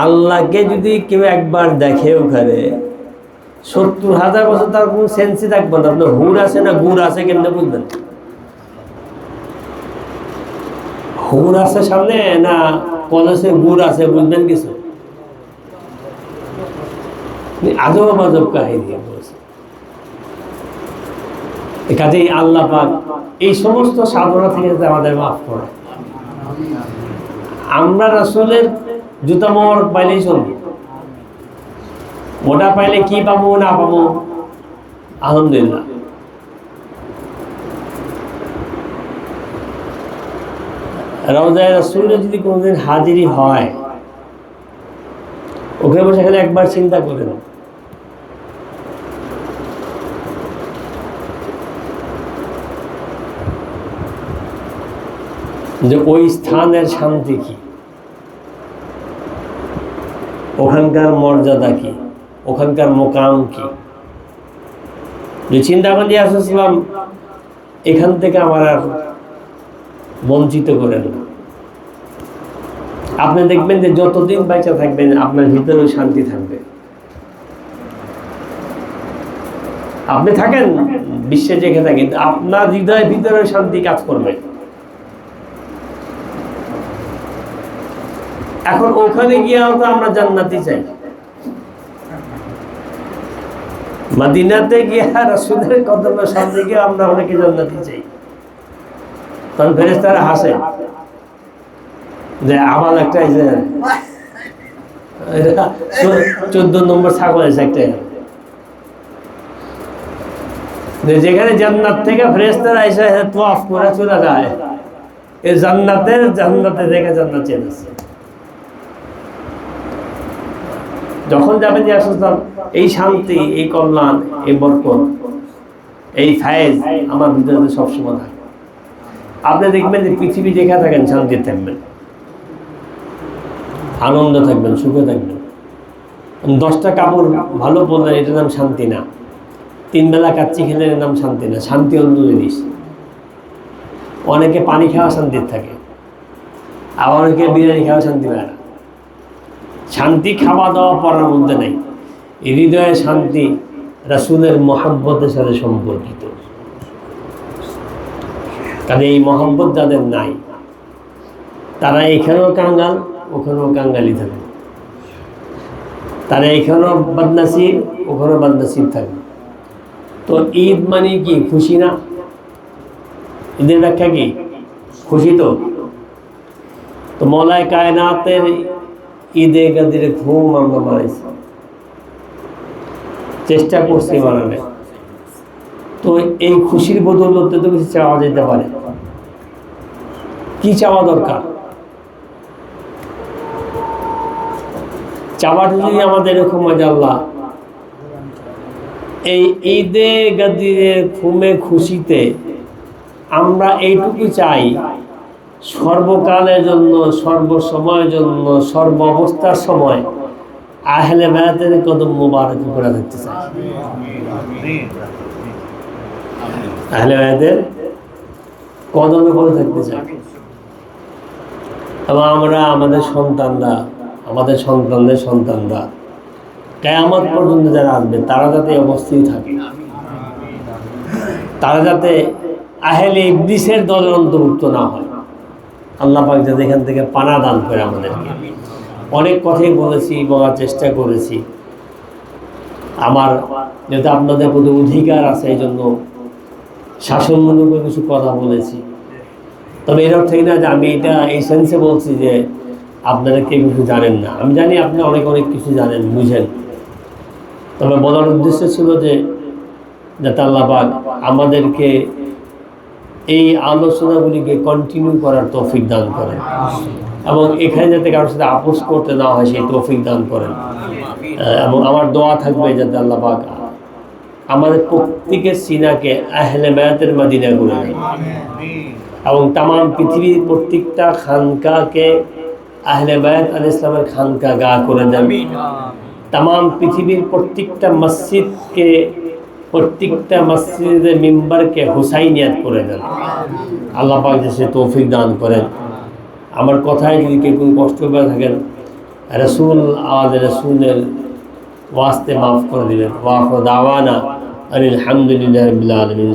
A: আল্লাহকে যদি কেউ একবার দেখে ওখানে 70,000 বছর তার কোন সেন্সই থাকবে না। আপনার হুর আছে না গুড় আছে কেমনে বুঝবেন? হুর আছে সামনে না কলেজে গুড় আছে বুঝবেন কিছু? আজব আজব কাহিনী বলছে। কাজেই আল্লাহ পাক এই সমস্ত সাধনা থেকে আমাদের মাফ করে। আমরা রাসূলের জুতা মোবারক পাইলেই চলবে, ওটা পাইলে কি পাবো না পাবো আলহামদুলিল্লাহ। রওজায়ে রাসূলে যদি কোনোদিন হাজিরি হয়, ওখানে বসে এখানে একবার চিন্তা করে নাও, যে ওই স্থানের শান্তি কি, ওখানকার মর্যাদা কি, ওখানকার মোকাম কি। যে চিন্তা ভাবনা দিয়ে আসছিলাম, এখান থেকে আমার আর বঞ্চিত করেন না। আপনি দেখবেন যে যতদিন বেঁচে থাকবেন আপনার ভিতরে শান্তি থাকবে। আপনি থাকেন বিশ্বে যেখানে থাকেন, আপনার হৃদয়ের ভিতরে শান্তি কাজ করবে। এখন ওখানে গিয়েও তো আমরা জান্নাতি চাই। মদিনাতে গিয়ে রাসূলের কদমের সামনে গিয়ে আমরা অনেকে জান্নাতি চাই। তখন ফেরেশতারা হাসে যে আমার একটা 14 নম্বর ছাগল আছে একটা, যেখানে জান্নাত থেকে ফেরেশতারা এসে তওয়াফ করে চলে যায়। এই জান্নাতে থেকে জান্নাত চেয়েছে। যখন যাবেন যে আসলে এই শান্তি, এই কল্যাণ, এই বরকত, এই ফায়েজ আমার ভিতরে সবসময় থাকে। আপনি দেখবেন যে পৃথিবী যেখানে থাকেন শান্তি থাকবেন, আনন্দ থাকবেন, সুখে থাকবেন। 10টা কাপড় ভালো পরলেন এটার নাম শান্তি না। 3 বেলা কাচ্চি খেলে এর নাম শান্তি না। শান্তি অন্য জিনিস। অনেকে পানি খাওয়া শান্তির থাকে, আবার অনেকে বিরিয়ানি খাওয়া শান্তি পায় না। শান্তি খাওয়া দাওয়া পড়ার মধ্যে নেই। হৃদয়ে শান্তি রাসূলের মহব্বতের সাথে সম্পর্কিত। কারণ এই মহব্বত যাদের নাই তারা এখানেও কাঙ্গাল, ওখানেও কাঙ্গালি থাকে। তারা এখানেও বদনসিব, ওখানেও বদনসিব থাকে। তো ঈদ মানে কি? খুশি না? ঈদের ব্যাখ্যা কি? খুশি। তো মওলায়ে কায়নাতের ঈদে গাদিরে ঘুম আমরা মারাইছি, চেষ্টা করছি মারানোর। তো এই খুশির বদৌলতে তো কিছু চাওয়া যেতে পারে। কি চাওয়া দরকার? চাওয়াটা যদি আমাদের এরকম হয় যে আল্লাহ এই ঈদে গাদিরে ঘুমে খুশিতে আমরা এইটুকু চাই, সর্বকালের জন্য, সর্বসময়ের জন্য, সর্ব অবস্থার সময় আহলে বায়াতের কদম মুবারক করে থাকতে চাই। আহলে বায়াতের কদমে করে থাকতে চাই। এবং আমরা আমাদের সন্তানরা, আমাদের সন্তানদের সন্তানরা, কিয়ামত পর্যন্ত যারা আসবে তারা যাতে অবস্থিত থাকে, তারা যাতে আহলে ইবলিসের দলের অন্তর্ভুক্ত না হয়। আল্লাহ পাক যাতে এখান থেকে পানা দান করে আমাদেরকে। অনেক কথাই বলেছি, বলার চেষ্টা করেছি। আমার যেহেতু আপনাদের প্রতি অধিকার আছে, এই জন্য শাসনমূলক কিছু কথা বলেছি। তবে এর অর্থ না যে আমি এটা এই সেন্সে বলছি যে আপনারা কেউ কিছু জানেন না। আমি জানি আপনি অনেক কিছু জানেন, বুঝেন। তবে বলার উদ্দেশ্য ছিল যে যাতে আল্লাহ পাক আমাদেরকে এই আলোচনাগুলিকে কন্টিনিউ করার তৌফিক দান করেন, এবং এখানে যাতে কারোর সাথে আপোষ করতে না হয় সেই তৌফিক দান করেন। এবং আমার দোয়া থাকবে যাতে আল্লাহ পাক আমাদের প্রত্যেকের সিনাকে আহলে বায়াতের মদিনা করে দেন, এবং তাম পৃথিবীর প্রত্যেকটা খানকাকে আহলে বায়াত আলাইহিস সালামের খানকা গা করে দেন। তাম পৃথিবীর প্রত্যেকটা মসজিদকে, প্রত্যেকটা মসজিদের মিম্বারকে হুসাইনিয়াত করে দেন। আল্লাহ পাক যে তৌফিক দান করেন। আমার কথায় যদি কেউ কোনো কষ্ট পেয়ে থাকেন, রাসূল আমাদের রাসূলের ওয়াস্তে মাফ করে দিবেন। ওয়া আখিরু দাওয়ানা আলহামদুলিল্লাহি রাব্বিল আলামিন।